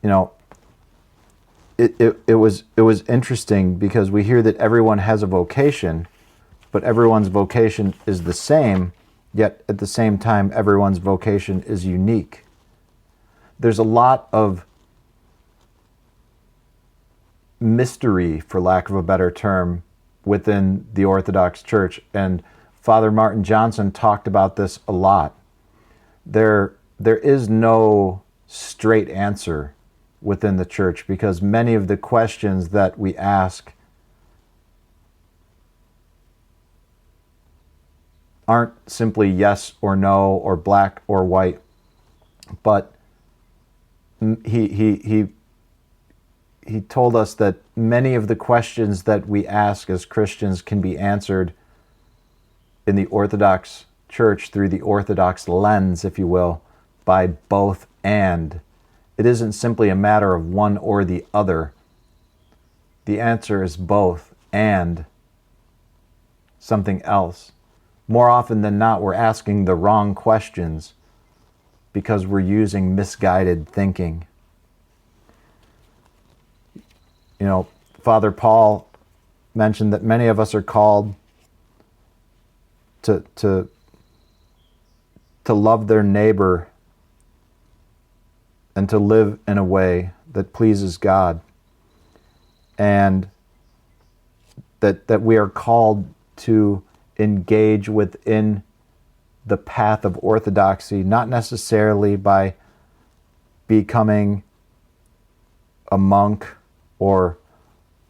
You know, it was interesting because we hear that everyone has a vocation, but everyone's vocation is the same, yet at the same time, everyone's vocation is unique. There's a lot of mystery, for lack of a better term, within the Orthodox Church, and Father Martin Johnson talked about this a lot. There is no straight answer within the church because many of the questions that we ask aren't simply yes or no or black or white, but he told us that many of the questions that we ask as Christians can be answered in the Orthodox Church through the Orthodox lens, if you will, by both and. It isn't simply a matter of one or the other. The answer is both and something else. More often than not, we're asking the wrong questions because we're using misguided thinking. You know, Father Paul mentioned that many of us are called to love their neighbor and to live in a way that pleases God, and that we are called to engage within the path of orthodoxy, not necessarily by becoming a monk or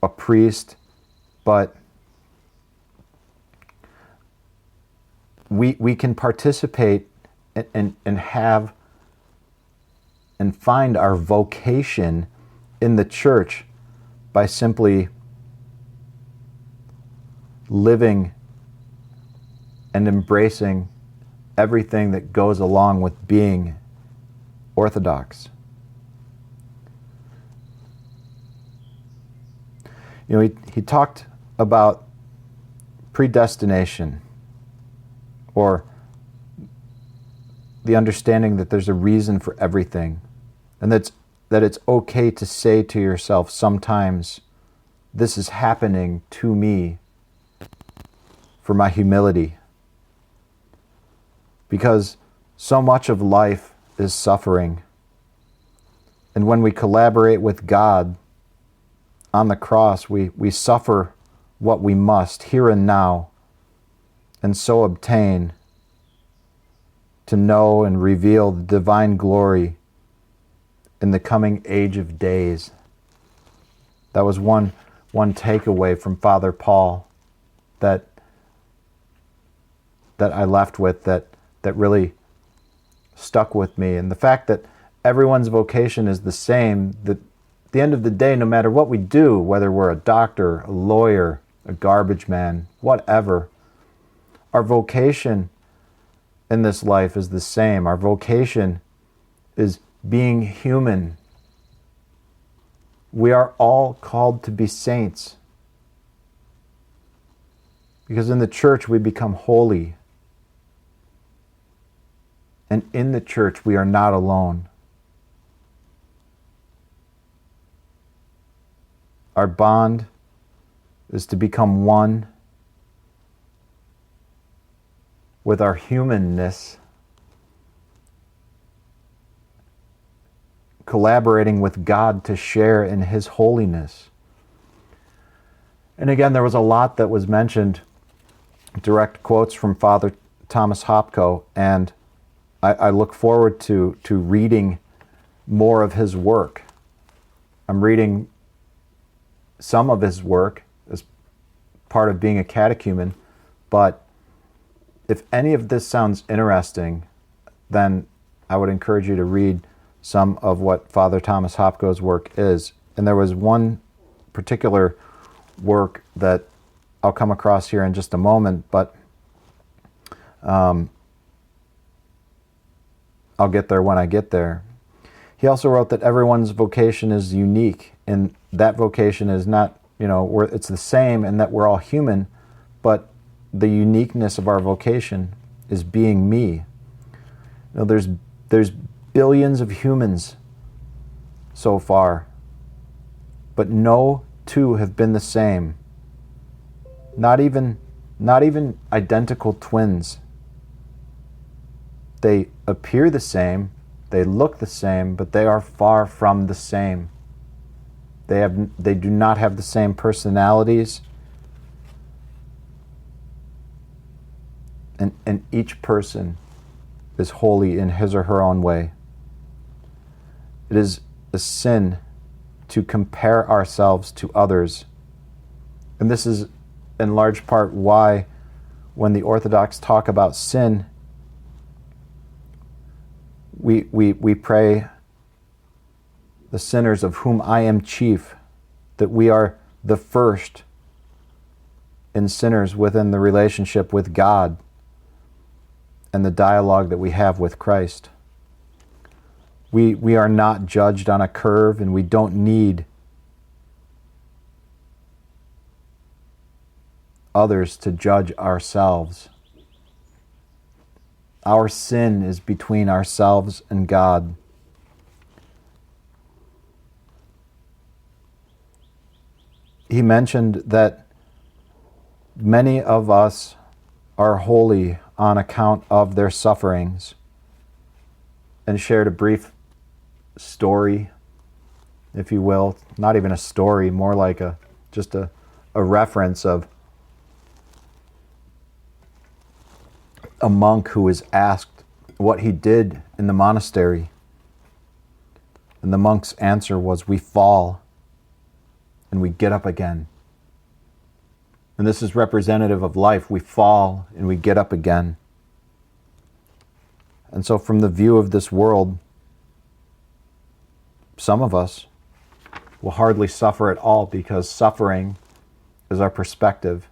a priest, but we can participate and have and find our vocation in the church by simply living and embracing everything that goes along with being Orthodox. You know, he talked about predestination, or the understanding that there's a reason for everything, and that it's okay to say to yourself sometimes, this is happening to me for my humility. Because so much of life is suffering. And when we collaborate with God on the cross, we suffer what we must here and now, and so obtain to know and reveal the divine glory in the coming age of days. That was one takeaway from Father Paul that I left with, that really stuck with me. And the fact that everyone's vocation is the same, that at the end of the day, no matter what we do, whether we're a doctor, a lawyer, a garbage man, whatever, our vocation in this life is the same. Our vocation is being human. We are all called to be saints, because in the church we become holy. And in the church we are not alone. Our bond is to become one with our humanness, collaborating with God to share in His holiness. And again, there was a lot that was mentioned, direct quotes from Father Thomas Hopko, and I look forward to reading more of his work. I'm reading some of his work as part of being a catechumen, but if any of this sounds interesting, then I would encourage you to read some of what Father Thomas Hopko's work is. And there was one particular work that I'll come across here in just a moment, but I'll get there when I get there. He also wrote that everyone's vocation is unique, and that vocation is not, it's the same, and that we're all human, but the uniqueness of our vocation is being me. There's billions of humans so far, but no two have been the same. Not even identical twins. They appear the same, they look the same, but they are far from the same. They do not have the same personalities. And each person is holy in his or her own way. It is a sin to compare ourselves to others. And this is in large part why when the Orthodox talk about sin, we pray, the sinners of whom I am chief, that we are the first in sinners within the relationship with God and the dialogue that we have with Christ. We are not judged on a curve, and we don't need others to judge ourselves. Our sin is between ourselves and God. He mentioned that many of us are holy on account of their sufferings, and shared a brief story, if you will. Not even a story, more like just a reference of a monk who was asked what he did in the monastery. And the monk's answer was, we fall and we get up again. And this is representative of life. We fall and we get up again. And so from the view of this world, some of us will hardly suffer at all, because suffering is our perspective.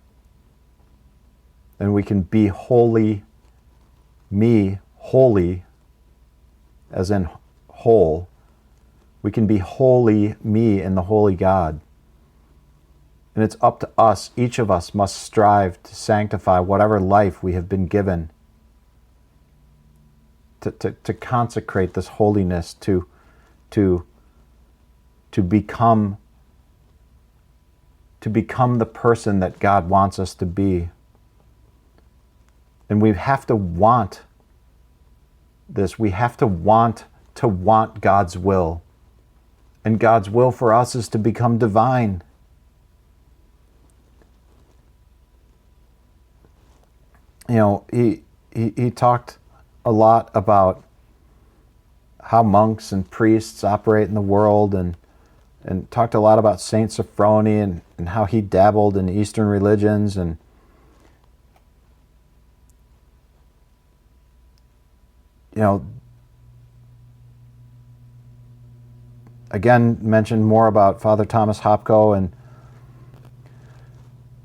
And we can be holy, holy, as in whole. We can be holy me in the holy God. And it's up to us. Each of us must strive to sanctify whatever life we have been given, to consecrate this holiness, to become the person that God wants us to be. And we have to want this. We have to want God's will. And God's will for us is to become divine. He talked a lot about how monks and priests operate in the world, and talked a lot about Saint Sophrony and how he dabbled in Eastern religions, and again mentioned more about Father Thomas Hopko and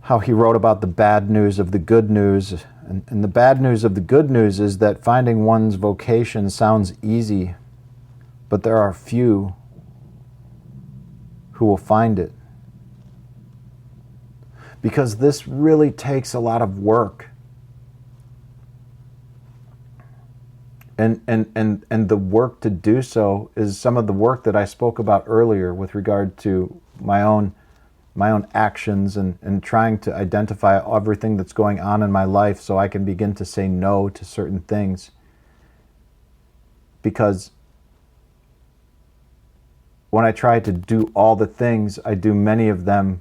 how he wrote about the bad news of the good news. And the bad news of the good news is that finding one's vocation sounds easy, but there are few who will find it. Because this really takes a lot of work. And the work to do so is some of the work that I spoke about earlier with regard to my own actions and trying to identify everything that's going on in my life so I can begin to say no to certain things. Because when I try to do all the things, I do many of them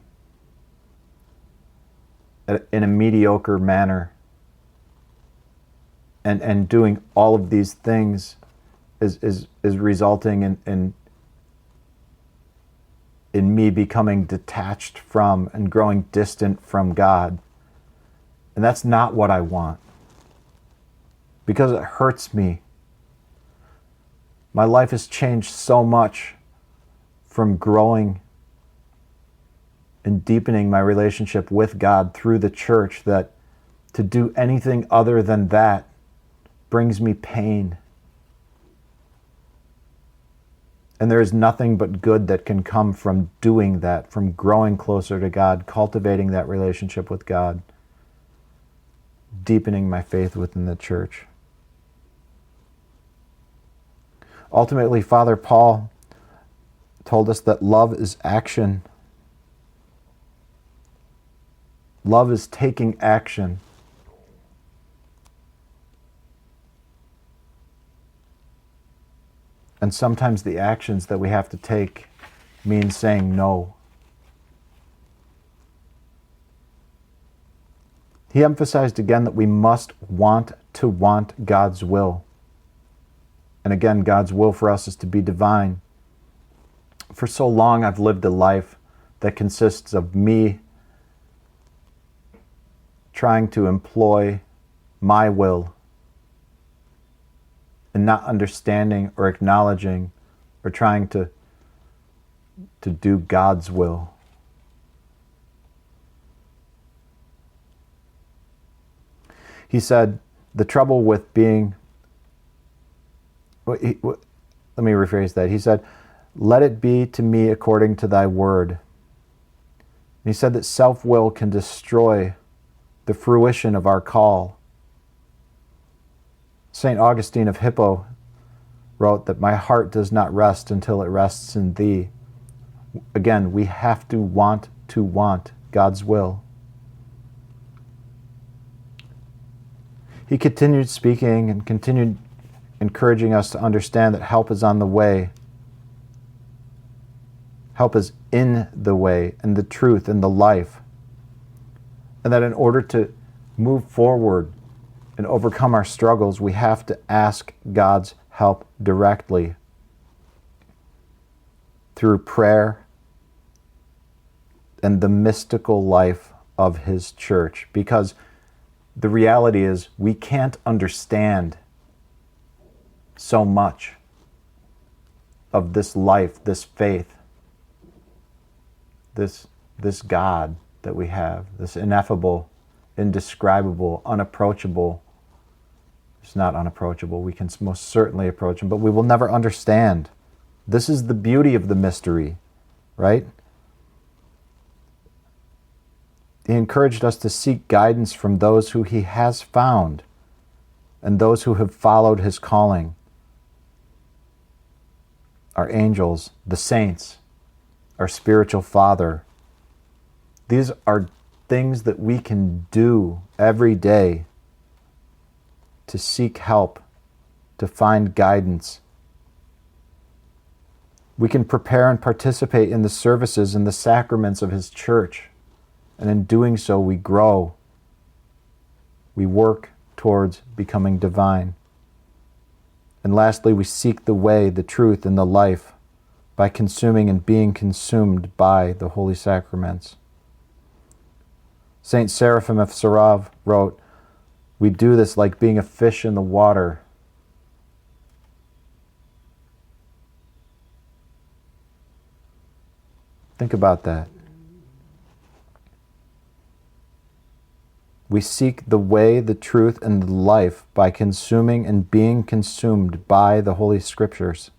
in a mediocre manner. And doing all of these things is resulting in in me becoming detached from and growing distant from God. And that's not what I want, because it hurts me. My life has changed so much from growing and deepening my relationship with God through the church that to do anything other than that brings me pain. And there is nothing but good that can come from doing that, from growing closer to God, cultivating that relationship with God, deepening my faith within the church. Ultimately, Father Paul told us that love is action. Love is taking action. And sometimes the actions that we have to take mean saying no. He emphasized again that we must want to want God's will. And again, God's will for us is to be divine. For so long, I've lived a life that consists of me trying to employ my will and not understanding or acknowledging or trying to do God's will. He said, the trouble with being... let me rephrase that. He said, let it be to me according to thy word. And he said that self-will can destroy the fruition of our call. St. Augustine of Hippo wrote that my heart does not rest until it rests in thee. Again, we have to want God's will. He continued speaking and continued encouraging us to understand that help is on the way. Help is in the way, and the truth, and the life. And that in order to move forward and overcome our struggles, we have to ask God's help directly through prayer and the mystical life of His church. Because the reality is we can't understand so much of this life, this faith, this God that we have, this ineffable, indescribable, unapproachable. It's not unapproachable. We can most certainly approach Him, but we will never understand. This is the beauty of the mystery, right? He encouraged us to seek guidance from those who He has found and those who have followed His calling. Our angels, the saints, our spiritual Father. These are things that we can do every day to seek help, to find guidance. We can prepare and participate in the services and the sacraments of His church. And in doing so, we grow. We work towards becoming divine. And lastly, we seek the way, the truth, and the life by consuming and being consumed by the holy sacraments. Saint Seraphim of Sarov wrote, we do this like being a fish in the water. Think about that. We seek the way, the truth, and the life by consuming and being consumed by the Holy Scriptures,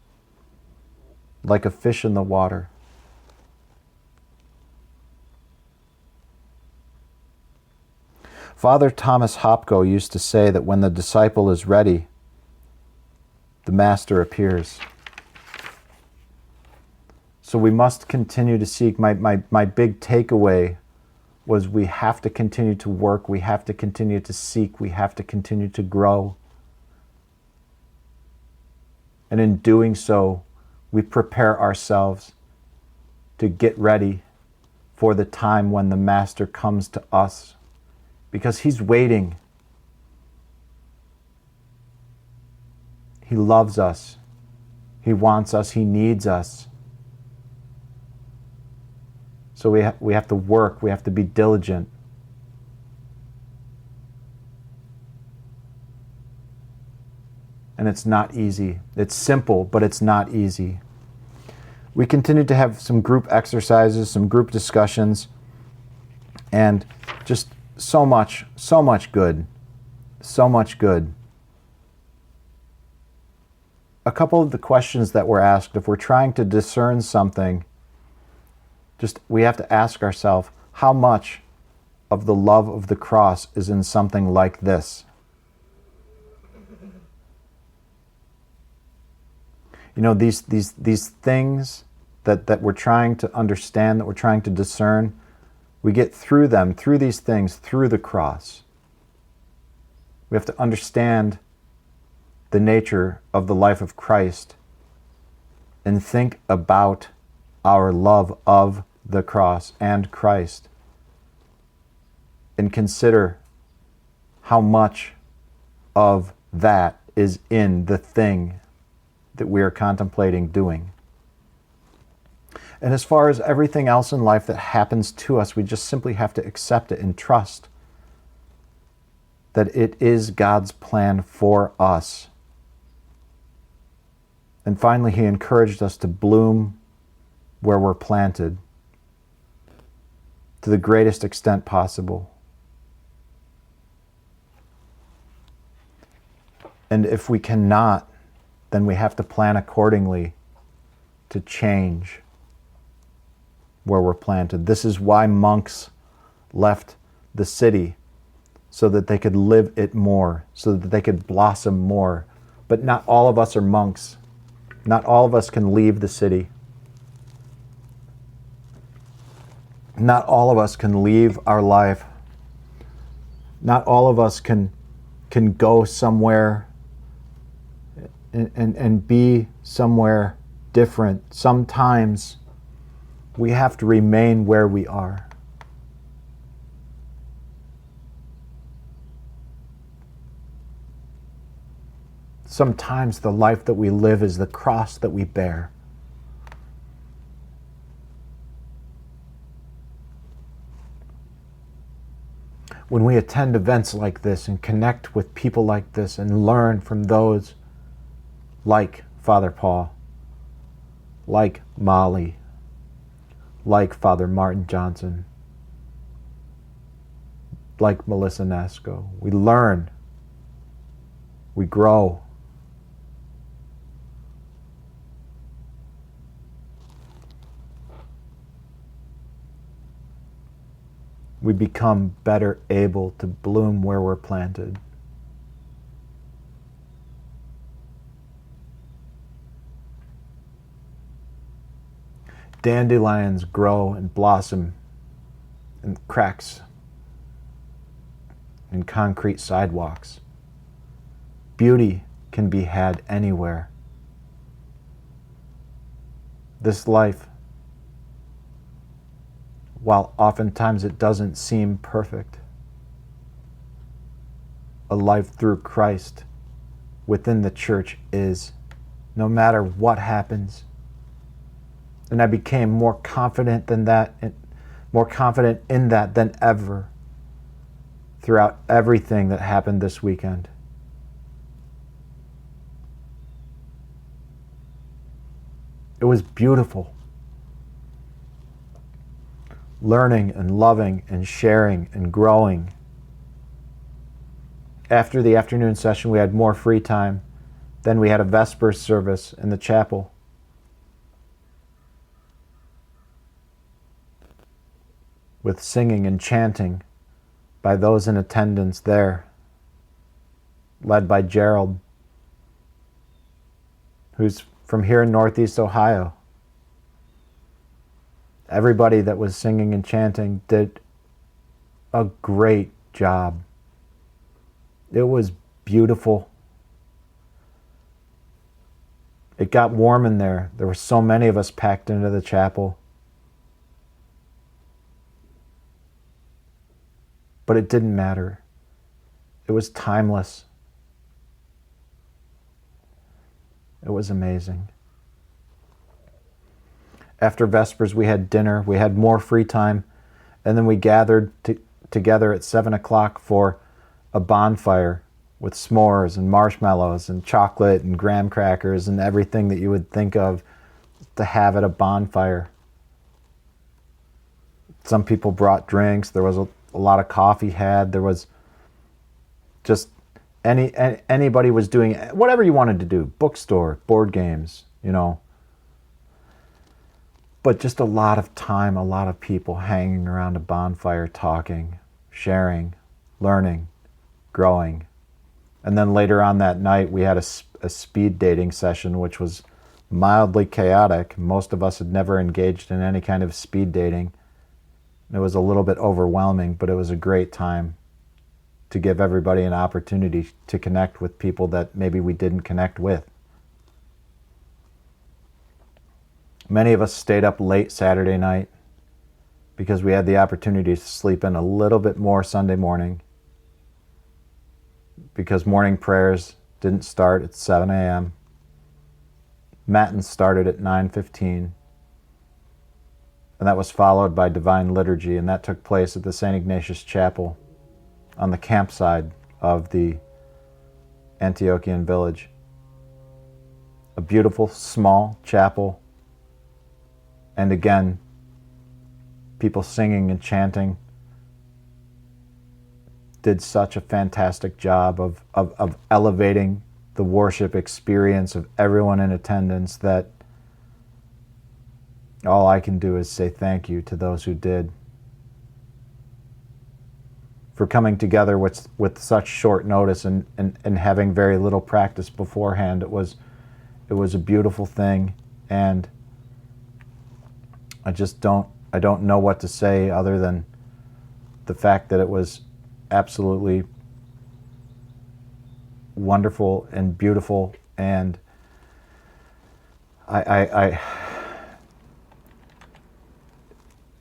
like a fish in the water. Father Thomas Hopko used to say that when the disciple is ready, the Master appears. So we must continue to seek. My big takeaway was we have to continue to work, we have to continue to seek, we have to continue to grow. And in doing so, we prepare ourselves to get ready for the time when the Master comes to us, because He's waiting. He loves us. He wants us. He needs us. So we have to work, we have to be diligent. And it's not easy. It's simple, but it's not easy. We continued to have some group exercises, some group discussions, and just so much good. So much good. A couple of the questions that were asked, if we're trying to discern something, we have to ask ourselves, how much of the love of the cross is in something like this? You know, these things that we're trying to understand, that we're trying to discern, we get through them, through these things, through the cross. We have to understand the nature of the life of Christ and think about our love of the cross and Christ, and consider how much of that is in the thing that we are contemplating doing. And as far as everything else in life that happens to us, we just simply have to accept it and trust that it is God's plan for us. And finally, he encouraged us to bloom where we're planted to the greatest extent possible. And if we cannot, then we have to plan accordingly to change where we're planted. This is why monks left the city, so that they could live it more, so that they could blossom more. But not all of us are monks. Not all of us can leave the city. Not all of us can leave our life. Not all of us can go somewhere and be somewhere different. Sometimes we have to remain where we are. Sometimes the life that we live is the cross that we bear. When we attend events like this and connect with people like this and learn from those like Father Paul, like Molly, like Father Martin Johnson, like Melissa Nasco, we learn, we grow. We become better able to bloom where we're planted. Dandelions grow and blossom in cracks in concrete sidewalks. Beauty can be had anywhere. This life, while oftentimes it doesn't seem perfect, a life through Christ within the church is, no matter what happens. And I became more confident than that, more confident in that than ever throughout everything that happened this weekend. It was beautiful. Learning and loving and sharing and growing. After the afternoon session, we had more free time. Then we had a vespers service in the chapel. With singing and chanting by those in attendance there, led by Gerald, who's from here in Northeast Ohio. Everybody that was singing and chanting did a great job. It was beautiful. It got warm in there. There were so many of us packed into the chapel. But it didn't matter. It was timeless. It was amazing. After vespers, we had dinner. We had more free time. And then we gathered together at 7 o'clock for a bonfire with s'mores and marshmallows and chocolate and graham crackers and everything that you would think of to have at a bonfire. Some people brought drinks. There was a lot of coffee had. There was just anybody was doing whatever you wanted to do. Bookstore, board games, But just a lot of time, a lot of people hanging around a bonfire, talking, sharing, learning, growing. And then later on that night, we had a speed dating session, which was mildly chaotic. Most of us had never engaged in any kind of speed dating. It was a little bit overwhelming, but it was a great time to give everybody an opportunity to connect with people that maybe we didn't connect with. Many of us stayed up late Saturday night because we had the opportunity to sleep in a little bit more Sunday morning, because morning prayers didn't start at 7 a.m. Matins started at 9:15, and that was followed by Divine Liturgy, and that took place at the St. Ignatius Chapel on the campsite of the Antiochian Village. A beautiful, small chapel, and again, people singing and chanting did such a fantastic job of elevating the worship experience of everyone in attendance that all I can do is say thank you to those who did for coming together with such short notice and having very little practice beforehand. It was a beautiful thing, and I don't know what to say other than the fact that it was absolutely wonderful and beautiful, and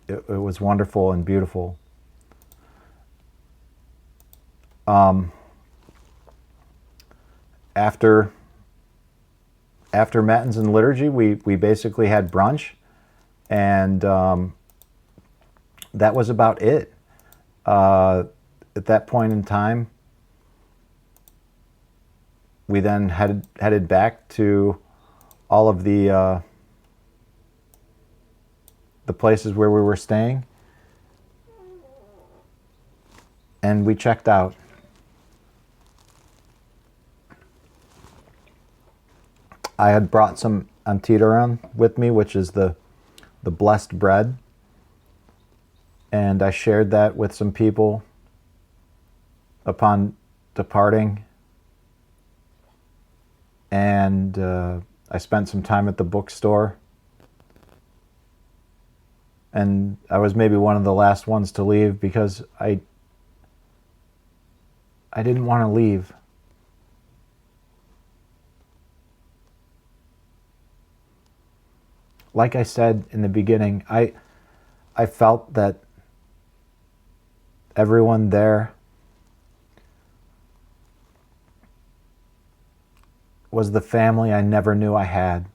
it was wonderful and beautiful. After Matins and Liturgy, we basically had brunch, and that was about it. At that point in time, we then headed back to all of the places where we were staying, and we checked out. I had brought some Antiochian with me, which is the blessed bread, and I shared that with some people upon departing, and I spent some time at the bookstore, and I was maybe one of the last ones to leave because I didn't want to leave. Like I said in the beginning, I felt that everyone there was the family I never knew I had.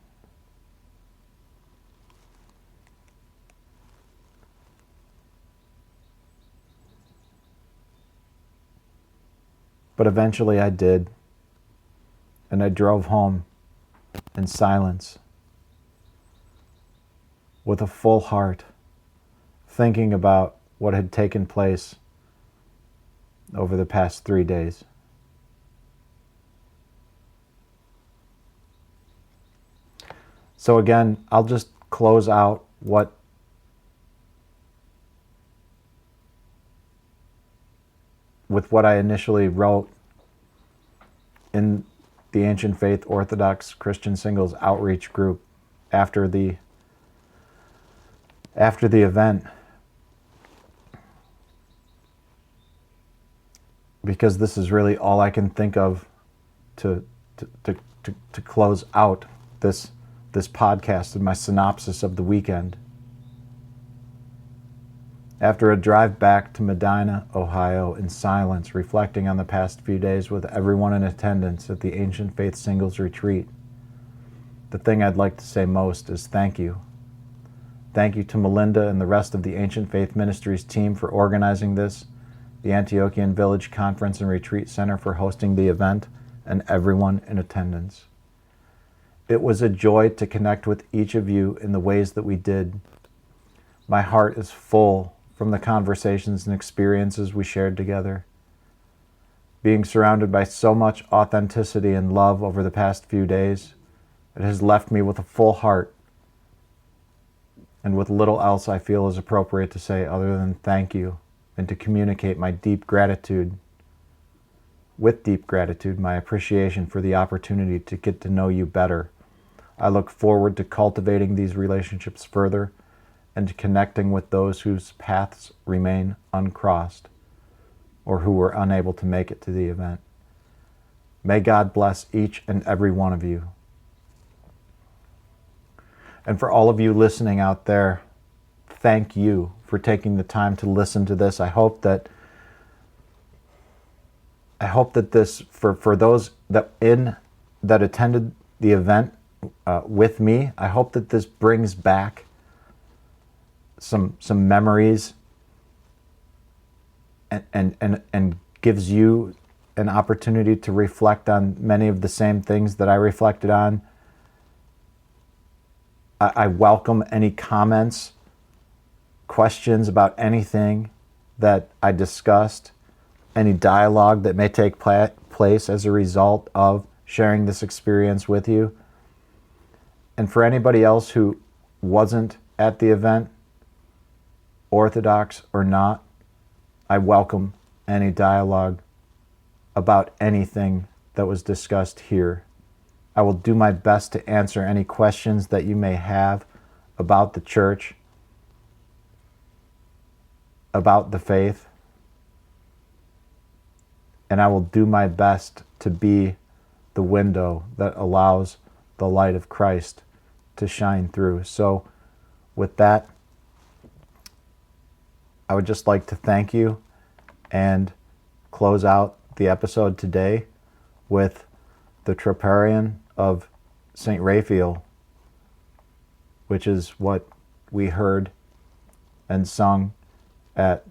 But eventually I did, and I drove home in silence, with a full heart, thinking about what had taken place over the past 3 days. So again, I'll just close out with what I initially wrote in the Ancient Faith Orthodox Christian Singles Outreach Group after the event, because this is really all I can think of to close out this podcast and my synopsis of the weekend. After a drive back to Medina, Ohio, in silence, reflecting on the past few days with everyone in attendance at the Ancient Faith Singles Retreat, the thing I'd like to say most is thank you. Thank you to Melinda and the rest of the Ancient Faith Ministries team for organizing this, the Antiochian Village Conference and Retreat Center for hosting the event, and everyone in attendance. It was a joy to connect with each of you in the ways that we did. My heart is full from the conversations and experiences we shared together. Being surrounded by so much authenticity and love over the past few days, it has left me with a full heart and with little else I feel is appropriate to say other than thank you, and to communicate my deep gratitude, my appreciation for the opportunity to get to know you better. I look forward to cultivating these relationships further and to connecting with those whose paths remain uncrossed or who were unable to make it to the event. May God bless each and every one of you. And for all of you listening out there, thank you for taking the time to listen to this. I hope that this, for those that attended the event with me, I hope that this brings back some memories and gives you an opportunity to reflect on many of the same things that I reflected on. I welcome any comments, questions about anything that I discussed, any dialogue that may take place as a result of sharing this experience with you. And for anybody else who wasn't at the event, Orthodox or not, I welcome any dialogue about anything that was discussed here. I will do my best to answer any questions that you may have about the church, about the faith, and I will do my best to be the window that allows the light of Christ to shine through. So with that, I would just like to thank you and close out the episode today with the Troparion of St. Raphael, which is what we heard and sung at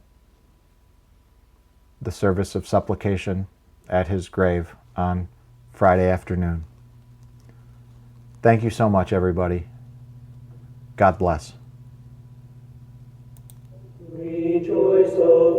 the service of supplication at his grave on Friday afternoon. Thank you so much, everybody. God bless. Rejoice, O